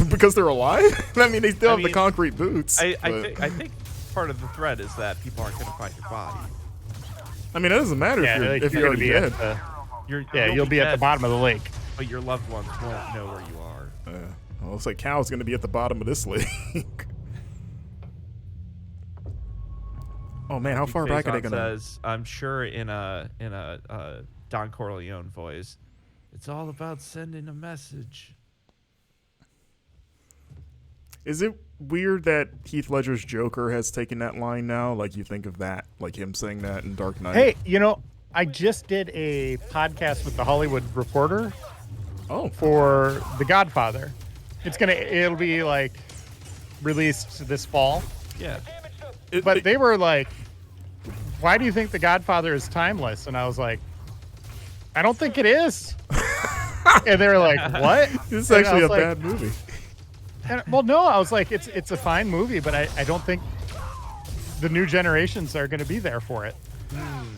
Because they're alive? I mean, they still have the concrete boots. I think part of the threat is that people aren't going to find your body. I mean, it doesn't matter if you're already dead. You'll be at the bottom of the lake. But your loved ones won't know where you are. Well, looks like Cal's going to be at the bottom of this lake. Oh man, how far back are they going to? Says, I'm sure in a Don Corleone voice, it's all about sending a message. Is it weird that Heath Ledger's Joker has taken that line now? Like, you think of that, like him saying that in Dark Knight? Hey, I just did a podcast with the Hollywood Reporter. Oh. For The Godfather. It'll be like released this fall. Yeah. But they were like, why do you think The Godfather is timeless? And I was like, I don't think it is. And they were like, what? This is actually a bad movie. Well, no, I was like, it's a fine movie, but I don't think the new generations are going to be there for it.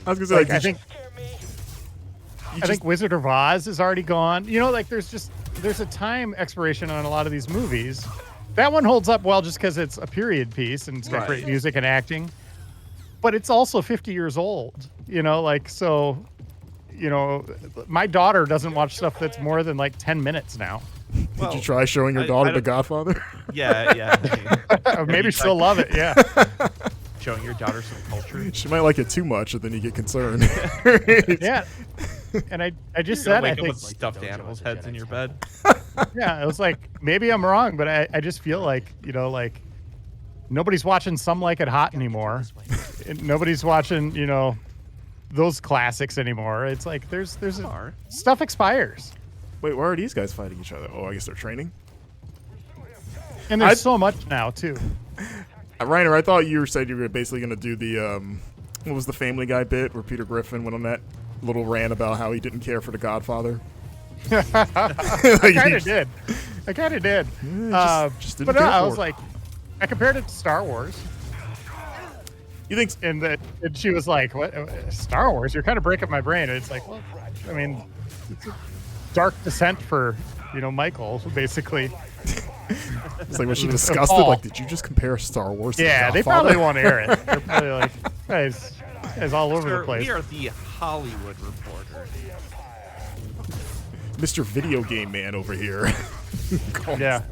I was going to say, I think Wizard of Oz is already gone. There's a time expiration on a lot of these movies. That one holds up well just because it's a period piece and it's got great music and acting. But it's also 50 years old, my daughter doesn't watch stuff that's more than like 10 minutes now. Did you try showing your daughter The Godfather? Yeah. Maybe she'll love it, yeah. Showing your daughter some culture. She might like it too much, and then you get concerned. Yeah. And I just said, I think... with stuffed animals' heads in your bed. Yeah, it was like, maybe I'm wrong, but I just feel like, nobody's watching Some Like It Hot anymore. Nobody's watching, those classics anymore. It's like, stuff expires. Wait, why are these guys fighting each other? Oh, I guess they're training? And there's so much now, too. Reiner, I thought you said you were basically going to do the, what was the Family Guy bit where Peter Griffin went on that little rant about how he didn't care for The Godfather? I kind of did. Just didn't but care I for was it. like, I compared it to Star Wars. You think? And she was like, "What? Star Wars? You're kind of breaking my brain." And it's like, well, I mean, it's a dark descent for Michael, basically. It's like, was she disgusted? Like, did you just compare Star Wars to The Godfather? They probably won't air it. They're probably like, guys all over the place. We are the Hollywood Reporter. Mr. Video Game Man over here. Yeah.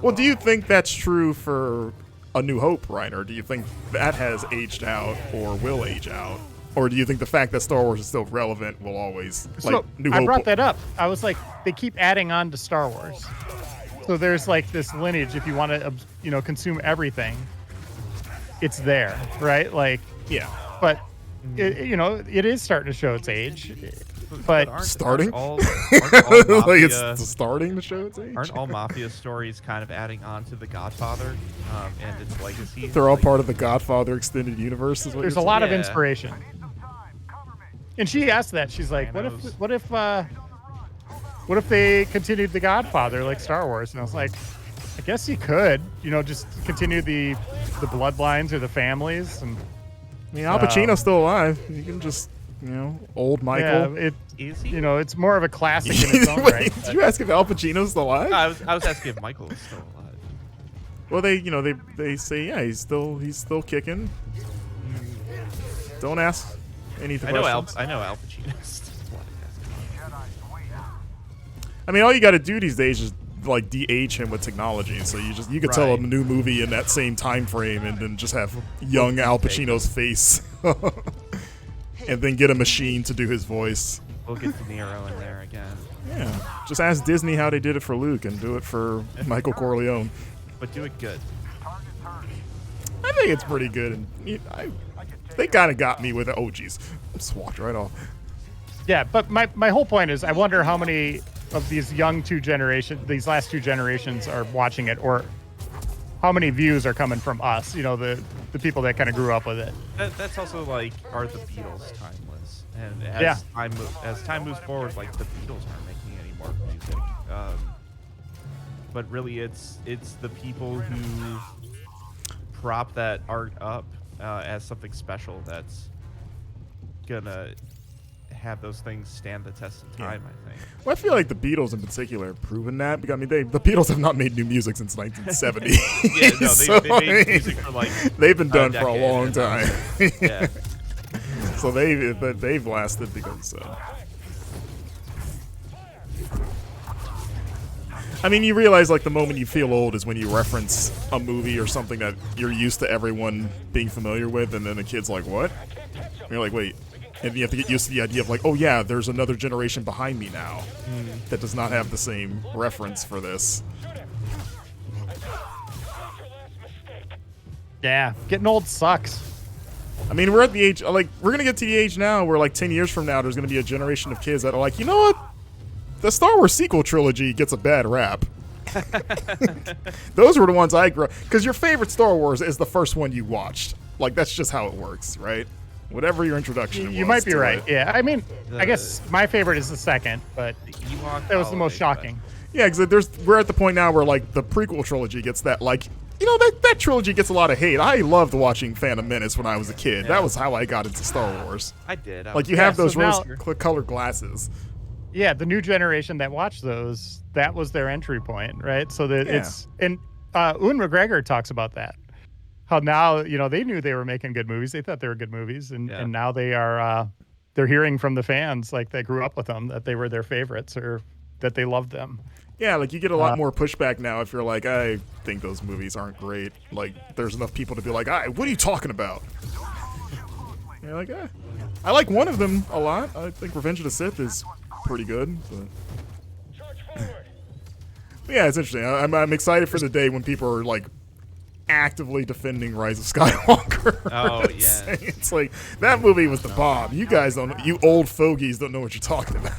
Well, do you think that's true for A New Hope, Reiner? Do you think that has aged out or will age out? Or do you think the fact that Star Wars is still relevant will always, New Hope? I brought that up. I was like, they keep adding on to Star Wars. So there's like this lineage. If you want to, consume everything, it's there, right? Like, yeah. But it is starting to show its age. But starting? Aren't all mafia, like it's starting to show its age? Aren't all mafia stories kind of adding on to The Godfather and its legacy? They're all part of the Godfather extended universe. Is what there's a lot of inspiration. And she asked that. She's like, "What if they continued The Godfather like Star Wars?" And I was like, "I guess you could, just continue the bloodlines or the families." And I mean, Al Pacino's still alive. You can just, old Michael. Yeah, is he? It's more of a classic in its own right. Did you ask if Al Pacino's still alive? I was asking if Michael is still alive. Well, they say he's still kicking. Don't ask any questions. I know Al Pacino's still alive. I mean, all you got to do these days is like de-age him with technology. So you could tell him a new movie in that same time frame, and then just have young Al Pacino's face, and then get a machine to do his voice. We'll get De Niro in there again. Yeah, just ask Disney how they did it for Luke, and do it for Michael Corleone. But do it good. I think it's pretty good, and they kind of got me with it. Oh, geez, just walked right off. Yeah, but my whole point is, I wonder how many of these these last two generations are watching it, or how many views are coming from us, the people that kind of grew up with it. That's also like, are the Beatles timeless? And as time moves forward, like, the Beatles aren't making any more music. But really, it's the people who prop that art up as something special that's gonna have those things stand the test of time, I think. Well, I feel like the Beatles in particular have proven that. Because, I mean, the Beatles have not made new music since 1970. Yeah, no, they made music for like they've been done for a long time. Yeah. So they've lasted because. I mean, you realize, like, the moment you feel old is when you reference a movie or something that you're used to everyone being familiar with, and then the kid's like, "What?" And you're like, "Wait." And you have to get used to the idea of, like, oh yeah, there's another generation behind me now that does not have the same reference for this. Yeah, getting old sucks. I mean, we're at the age, like, we're going to get to the age now where, like, 10 years from now, there's going to be a generation of kids that are like, you know what? The Star Wars sequel trilogy gets a bad rap. Those were the ones I grew up, because your favorite Star Wars is the first one you watched. Like, that's just how it works, right? Whatever your introduction You was might be to right. it. Yeah, I mean, I guess my favorite is the second, but that was the most shocking. Yeah, because we're at the point now where, like, the prequel trilogy gets that, like, you know, that trilogy gets a lot of hate. I loved watching Phantom Menace when I was a kid. Yeah. That was how I got into Star Wars. I did. Like, you have so those now- rose-colored glasses. Yeah, the new generation that watched those, that was their entry point, right? So that it's, and Ewan McGregor talks about that. How now, you know, they knew they were making good movies. They thought they were good movies. And now they are, they're hearing from the fans, like they grew up with them, that they were their favorites or that they loved them. Yeah, like you get a lot more pushback now if you're like, I think those movies aren't great. Like, there's enough people to be like, what are you talking about? And you're like, I like one of them a lot. I think Revenge of the Sith is pretty good. But yeah, it's interesting. I'm excited for the day when people are like actively defending Rise of Skywalker. Oh, yeah. It's like, that movie was the bomb. You guys don't, you old fogies don't know what you're talking about.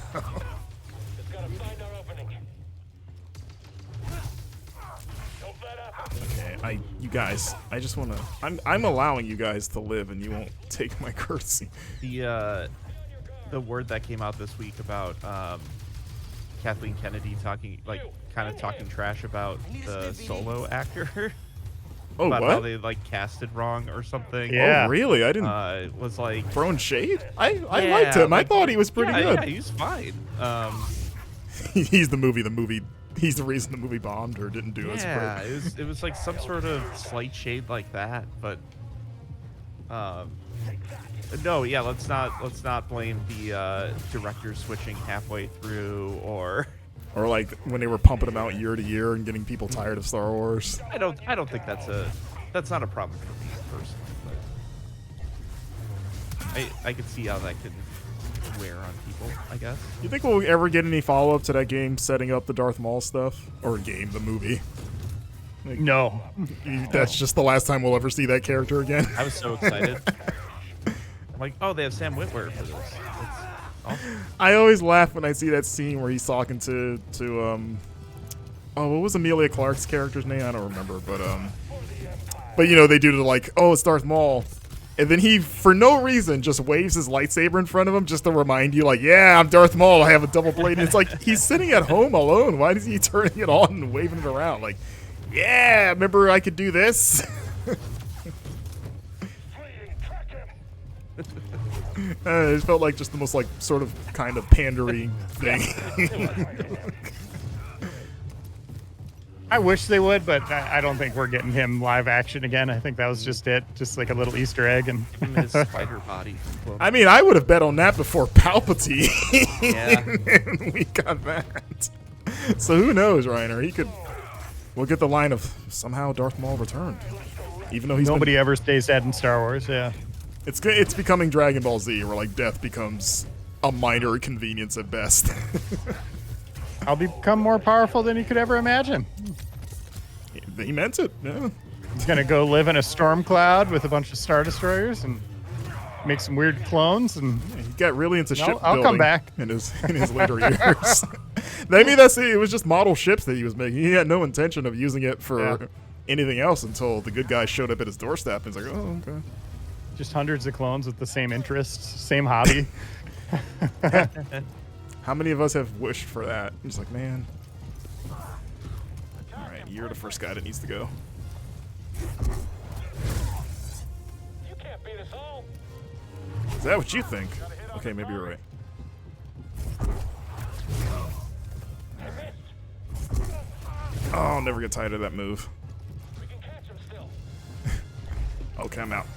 You guys, I just want to. I'm allowing you guys to live, and you won't take my courtesy. The word that came out this week about Kathleen Kennedy talking, like, kind of talking trash about the Solo actor. Oh, about what? how they like casted wrong or something. Yeah. Oh, really? I didn't. It was like Throwing shade? I liked him. I thought he was pretty good. Yeah, he was fine. He's the movie. He's the reason the movie bombed or didn't do as Yeah, great. it was like some sort of slight shade like that, but no, yeah, let's not blame the director switching halfway through or like when they were pumping them out year to year and getting people tired of Star Wars. I don't think that's not a problem for me personally, but I could see how that could wear on people, I guess. You think we'll ever get any follow up to that game setting up the Darth Maul stuff, or the movie? Like, No. that's just the last time we'll ever see that character again. I was so excited. I'm like, oh, they have Sam Witwer for this. It's awesome. I always laugh when I see that scene where he's talking to what was Emilia Clarke's character's name? I don't remember, but you know, they do the like, oh, it's Darth Maul. And then he, for no reason, just waves his lightsaber in front of him just to remind you, like, yeah, I'm Darth Maul. I have a double blade. And it's like, he's sitting at home alone. Why is he turning it on and waving it around? Like, yeah, remember I could do this? It felt like just the most, like, sort of kind of pandering thing. I wish they would, but I don't think we're getting him live action again. I think that was just it. Just like a little Easter egg. And His spider body. I mean, I would have bet on that before Palpatine. Yeah. And we got that. So who knows, Reiner? We'll get the line of somehow Darth Maul returned. Even though nobody ever stays dead in Star Wars, yeah. It's becoming Dragon Ball Z, where like death becomes a minor inconvenience at best. I'll become more powerful than you could ever imagine. He meant it, yeah. He's gonna go live in a storm cloud with a bunch of Star Destroyers and make some weird clones. And he got really into shipbuilding. I'll come back in his later years. Maybe it was just model ships that he was making. He had no intention of using it for anything else until the good guy showed up at his doorstep. And he's like, oh, okay. Just hundreds of clones with the same interests, same hobby. How many of us have wished for that? He's like, man. All right, you're the first guy that needs to go. You can't beat us all. Is that what you think? Okay, maybe you're right. Oh, I'll never get tired of that move. We can catch him still. Okay, I'm out.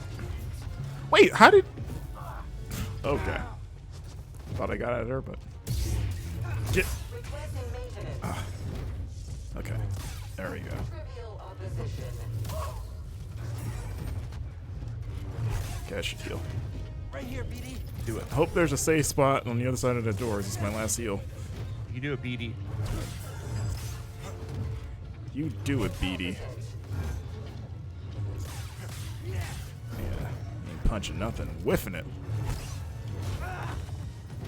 Wait, how did... Okay. Thought I got out of there, but... Get... Okay. There we go. Okay, I should heal. Right here, BD. Do it. Hope there's a safe spot on the other side of the doors. It's my last heal. You do a BD. You do it, BD. punching nothing, whiffing it.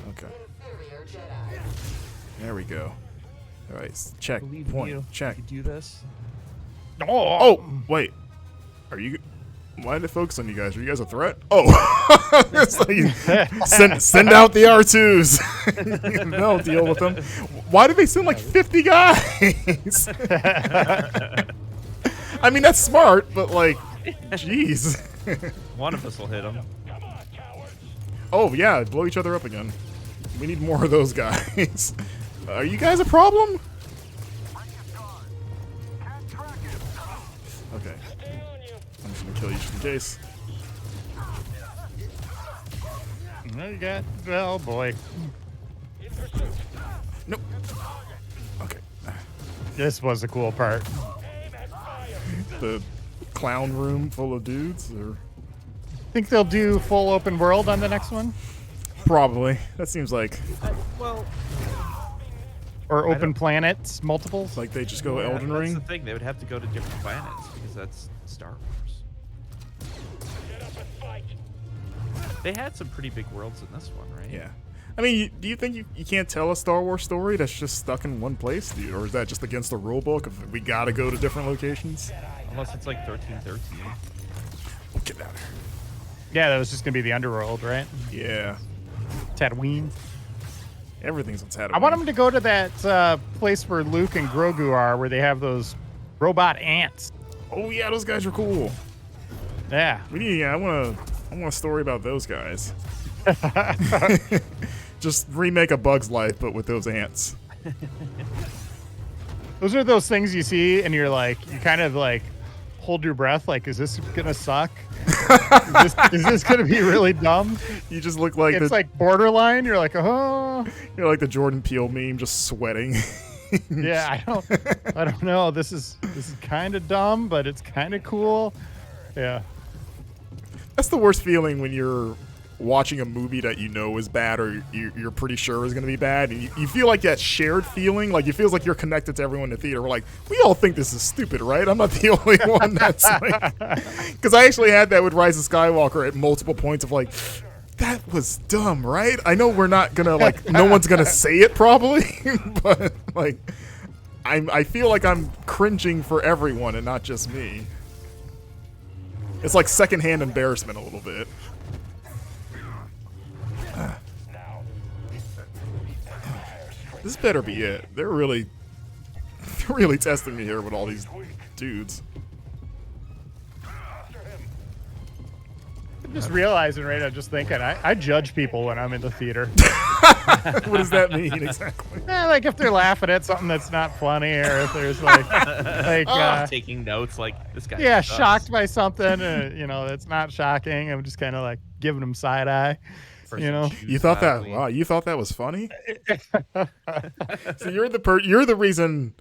Okay. There we go. All right, check. Believe in Point. you. Check. You can do this. Oh, wait. Are you? Why did it focus on you guys? Are you guys a threat? Oh, it's like, send out the R2s. They'll deal with them. Why did they send like 50 guys? I mean, that's smart, but like, jeez. One of us will hit him. Oh yeah, blow each other up again. We need more of those guys. Are you guys a problem? Okay. I'm just gonna kill you just in case. You got, oh boy. Nope. Okay. This was a cool part. The clown room full of dudes, or Think they'll do full open world on the next one? probably. That seems like Well, Or open planets, multiples? like they just go yeah, Elden that's Ring. the thing. They would have to go to different planets because that's Star Wars. They had some pretty big worlds in this one, right? Yeah. I mean, do you think you can't tell a Star Wars story that's just stuck in one place? Or is that just against the rule book of we gotta go to different locations? Unless it's like 1313. Get out of here. Yeah, that was just going to be the underworld, right? Yeah. Tatooine. Everything's on Tatooine. I want them to go to that place where Luke and Grogu are, where they have those robot ants. Oh yeah, those guys are cool. Yeah. We need. Yeah, I want a story about those guys. Just remake A Bug's Life, but with those ants. Those are those things you see, and you're like, you kind of like hold your breath, like, is this gonna suck? is this gonna be really dumb? You just look like It's like borderline. You're like, oh. You're like the Jordan Peele meme, just sweating. Yeah, I don't know. This is kind of dumb, but it's kind of cool. Yeah. That's the worst feeling when you're watching a movie that you know is bad or you're pretty sure is going to be bad, and you feel like that shared feeling, like it feels like you're connected to everyone in the theater. We're like, we all think this is stupid, right? I'm not the only one that's like... Because I actually had that with Rise of Skywalker at multiple points of like, that was dumb, right? I know we're not going to, like, no one's going to say it probably, but, like, I feel like I'm cringing for everyone and not just me. It's like secondhand embarrassment a little bit. This better be it. They're really testing me here with all these dudes. I'm just realizing, right? I'm just thinking, I judge people when I'm in the theater. What does that mean exactly? Like if they're laughing at something that's not funny, or if there's like Taking notes, like this guy. yeah, sucks. shocked by something, that's not shocking. I'm just kind of like giving them side eye. You thought that? Wow, you thought that was funny? So you're the reason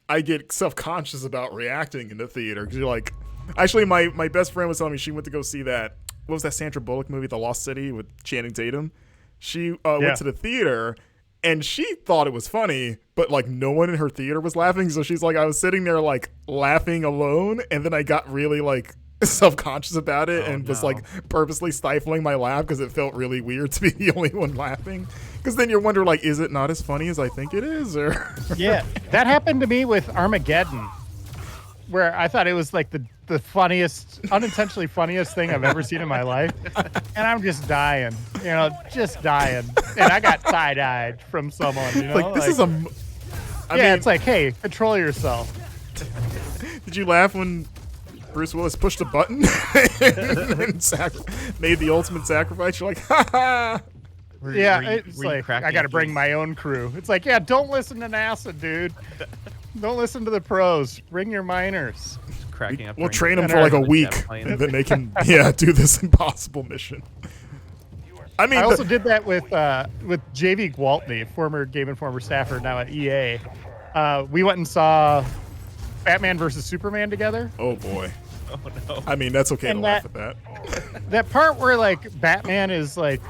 I get self-conscious about reacting in the theater, because you're like, actually, my best friend was telling me she went to go see that. What was that Sandra Bullock movie, The Lost City, with Channing Tatum? She went to the theater, and she thought it was funny, but like no one in her theater was laughing. So she's like, I was sitting there like laughing alone, and then I got really like self-conscious about it and was like purposely stifling my laugh because it felt really weird to be the only one laughing. Because then you wonder, like, is it not as funny as I think it is? Or Yeah, that happened to me with Armageddon, where I thought it was like the funniest, unintentionally funniest thing I've ever seen in my life, and I'm just dying, just dying, and I got side-eyed from someone, like this is a. I mean, it's like, hey, control yourself. Did you laugh when Bruce Willis pushed a button and made the ultimate sacrifice? You're like, ha ha. It's like, I got to bring my own crew. It's like, yeah, don't listen to NASA, dude. Don't listen to the pros. Bring your miners. Cracking up. We'll train them for like a week, and then they can do this impossible mission. I mean, I also did that with JV Gwaltney, former Game Informer staffer, now at EA. We went and saw Batman versus Superman together. Oh boy. Oh no. I mean, that's okay to laugh at that. That part where like Batman is like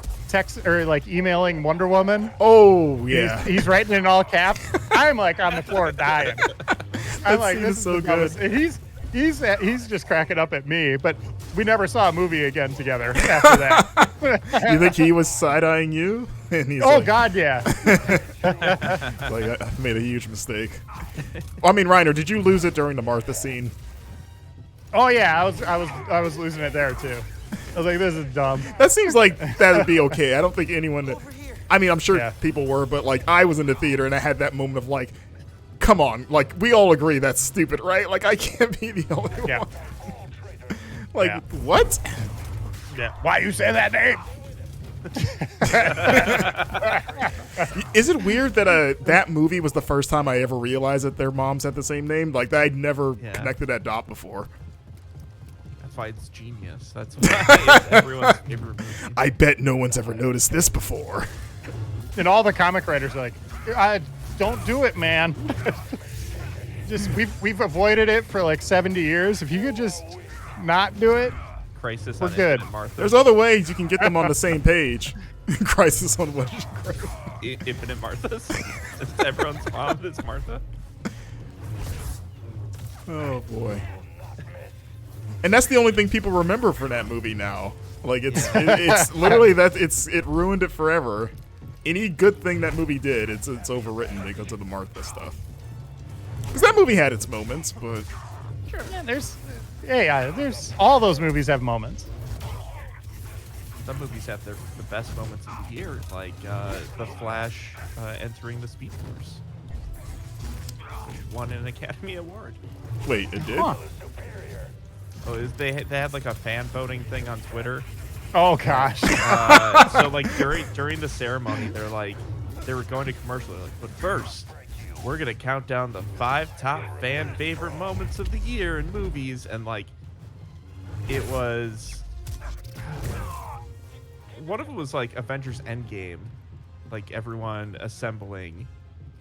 emailing Wonder Woman. Oh yeah. He's writing in all caps. I'm like on the floor dying. I'm like, this is so good. He's just cracking up at me, but we never saw a movie again together after that. You think he was side-eyeing you? And he's Oh like, God, yeah. like, I made a huge mistake. Well, I mean, Reiner, did you lose it during the Martha scene? Oh yeah, I was losing it there too. I was like, this is dumb. That seems like that would be okay. I don't think anyone. I mean, I'm sure Yeah. people were, but like I was in the theater and I had that moment of like, come on, like we all agree that's stupid, right? Like I can't be the only Yeah. one. Like Yeah. what? Yeah. Why you say that name? Is it weird that that movie was the first time I ever realized that their moms had the same name? Like I'd never connected that dot before. That's why it's genius. That's why it's everyone's favorite movie. I bet no one's ever noticed this before. And all the comic writers are like, don't do it, man. Just we've avoided it for like 70 years. If you could just not do it, Crisis we're on good. Infinite Martha. There's other ways you can get them on the same page. Crisis on what? Infinite Marthas. Everyone's mom is Martha. Oh boy. And that's the only thing people remember from that movie now. Like it's literally that it ruined it forever. Any good thing that movie did, it's overwritten because of the Martha stuff. Because that movie had its moments, but sure, yeah, there's all those movies have moments. Some movies have the best moments of the year, like The Flash entering the Speed Force. Which won an Academy Award. wait, it did? Huh. Oh, they had like a fan voting thing on Twitter. Oh gosh. So like during the ceremony, they were going to commercial. They're like, but first, we're gonna count down the 5 top fan favorite moments of the year in movies, and like, it was one of them was like Avengers Endgame, like everyone assembling,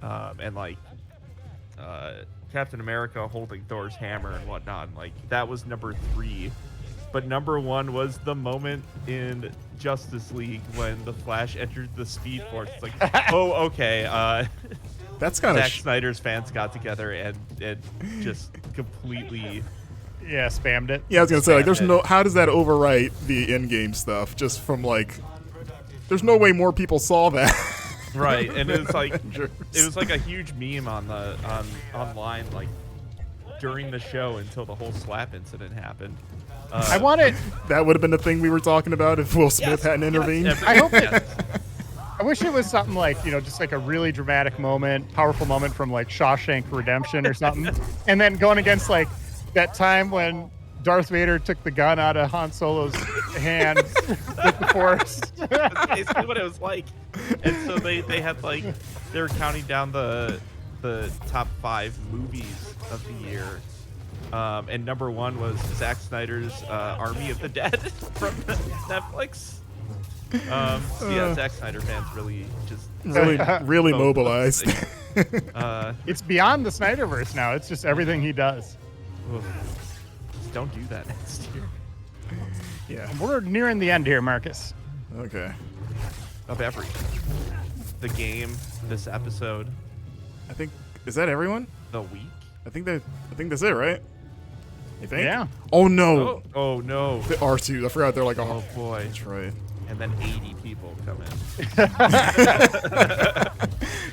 and like Captain America holding Thor's hammer and whatnot. Like that was number 3. But number 1 was the moment in Justice League when the Flash entered the Speed Force. It's like, oh, okay. That's kind of Zack Snyder's fans got together and just completely. Yeah, spammed it. Yeah, I was gonna say like, there's Spammed no. How does that overwrite the Endgame stuff? Just from like, there's no way more people saw that. Right, and it was like a huge meme online like during the show until the whole slap incident happened. I want it. That would have been the thing we were talking about if Will Smith hadn't intervened. I hope it. I wish it was something like, just like a really dramatic moment, powerful moment from like Shawshank Redemption or something. And then going against like that time when Darth Vader took the gun out of Han Solo's hand with the Force. That's basically what it was like. And so they had like, they were counting down the top 5 movies of the year. And number 1 was Zack Snyder's Army of the Dead from Netflix. So yeah, Zack Snyder fans really just really mobilized. It's beyond the Snyderverse now. It's just everything he does. Just don't do that next year. Yeah. We're nearing the end here, Marcus. Okay. Of everything. The game, this episode, I think is that everyone? the week. I think that's it, right? You think? Yeah. Oh no. Oh no. The R2. I forgot they're like Oh boy. That's right. And then 80 people come in.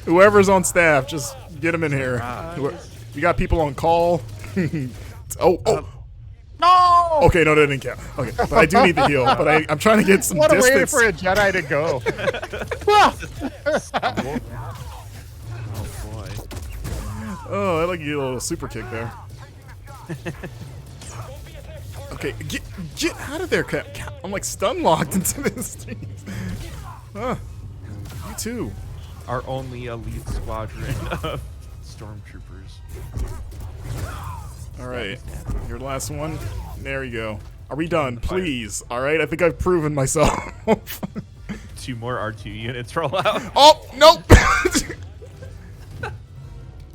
Whoever's on staff, just get them in here. Surprise. You got people on call. Oh. No! Okay, no, that didn't count. Okay, but I do need the heal. But I'm trying to get some What a way distance. for a Jedi to go. Oh boy. Oh, I like you a little super kick there. Okay, get out of there, I'm like stun locked into this. Huh. You too. Our only elite squadron of stormtroopers. All right, your last one. There you go. Are we done? Please. All right, I think I've proven myself. 2 more R2 units roll out. Oh, nope.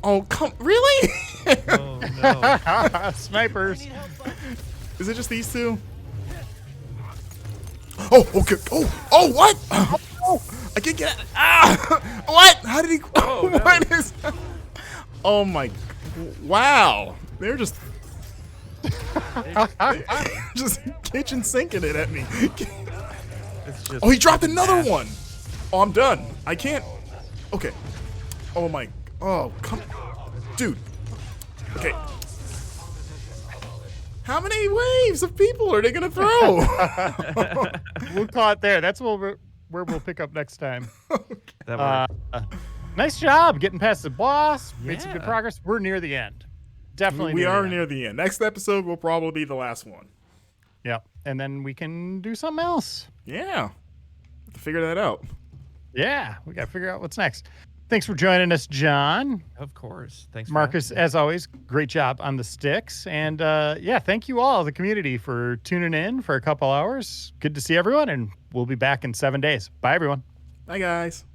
Oh, really? Oh no. Snipers. Is it just these 2? Oh, okay. Oh, what? Oh, I can't get it. Ah, what? How did he? Oh, no. What is? Oh my! Wow, they're just. Just kitchen sinking it at me. It's just Oh, he dropped another one. Oh, I'm done. I can't. Okay. Oh my. Oh, come. Dude. Okay. How many waves of people are they going to throw? We'll call it there. That's where we'll pick up next time. that works. Nice job getting past the boss. Made some good Yeah. progress. We're near the end. Definitely. We are the end. near the end. Next episode will probably be the last one. Yep. And then we can do something else. Yeah. Have to figure that out. Yeah. We got to figure out what's next. Thanks for joining us, John. Of course. Thanks, for Marcus, having me. as always, great job on the sticks. And yeah, thank you all, the community, for tuning in for a couple hours. Good to see everyone, and we'll be back in 7 days. Bye, everyone. Bye, guys.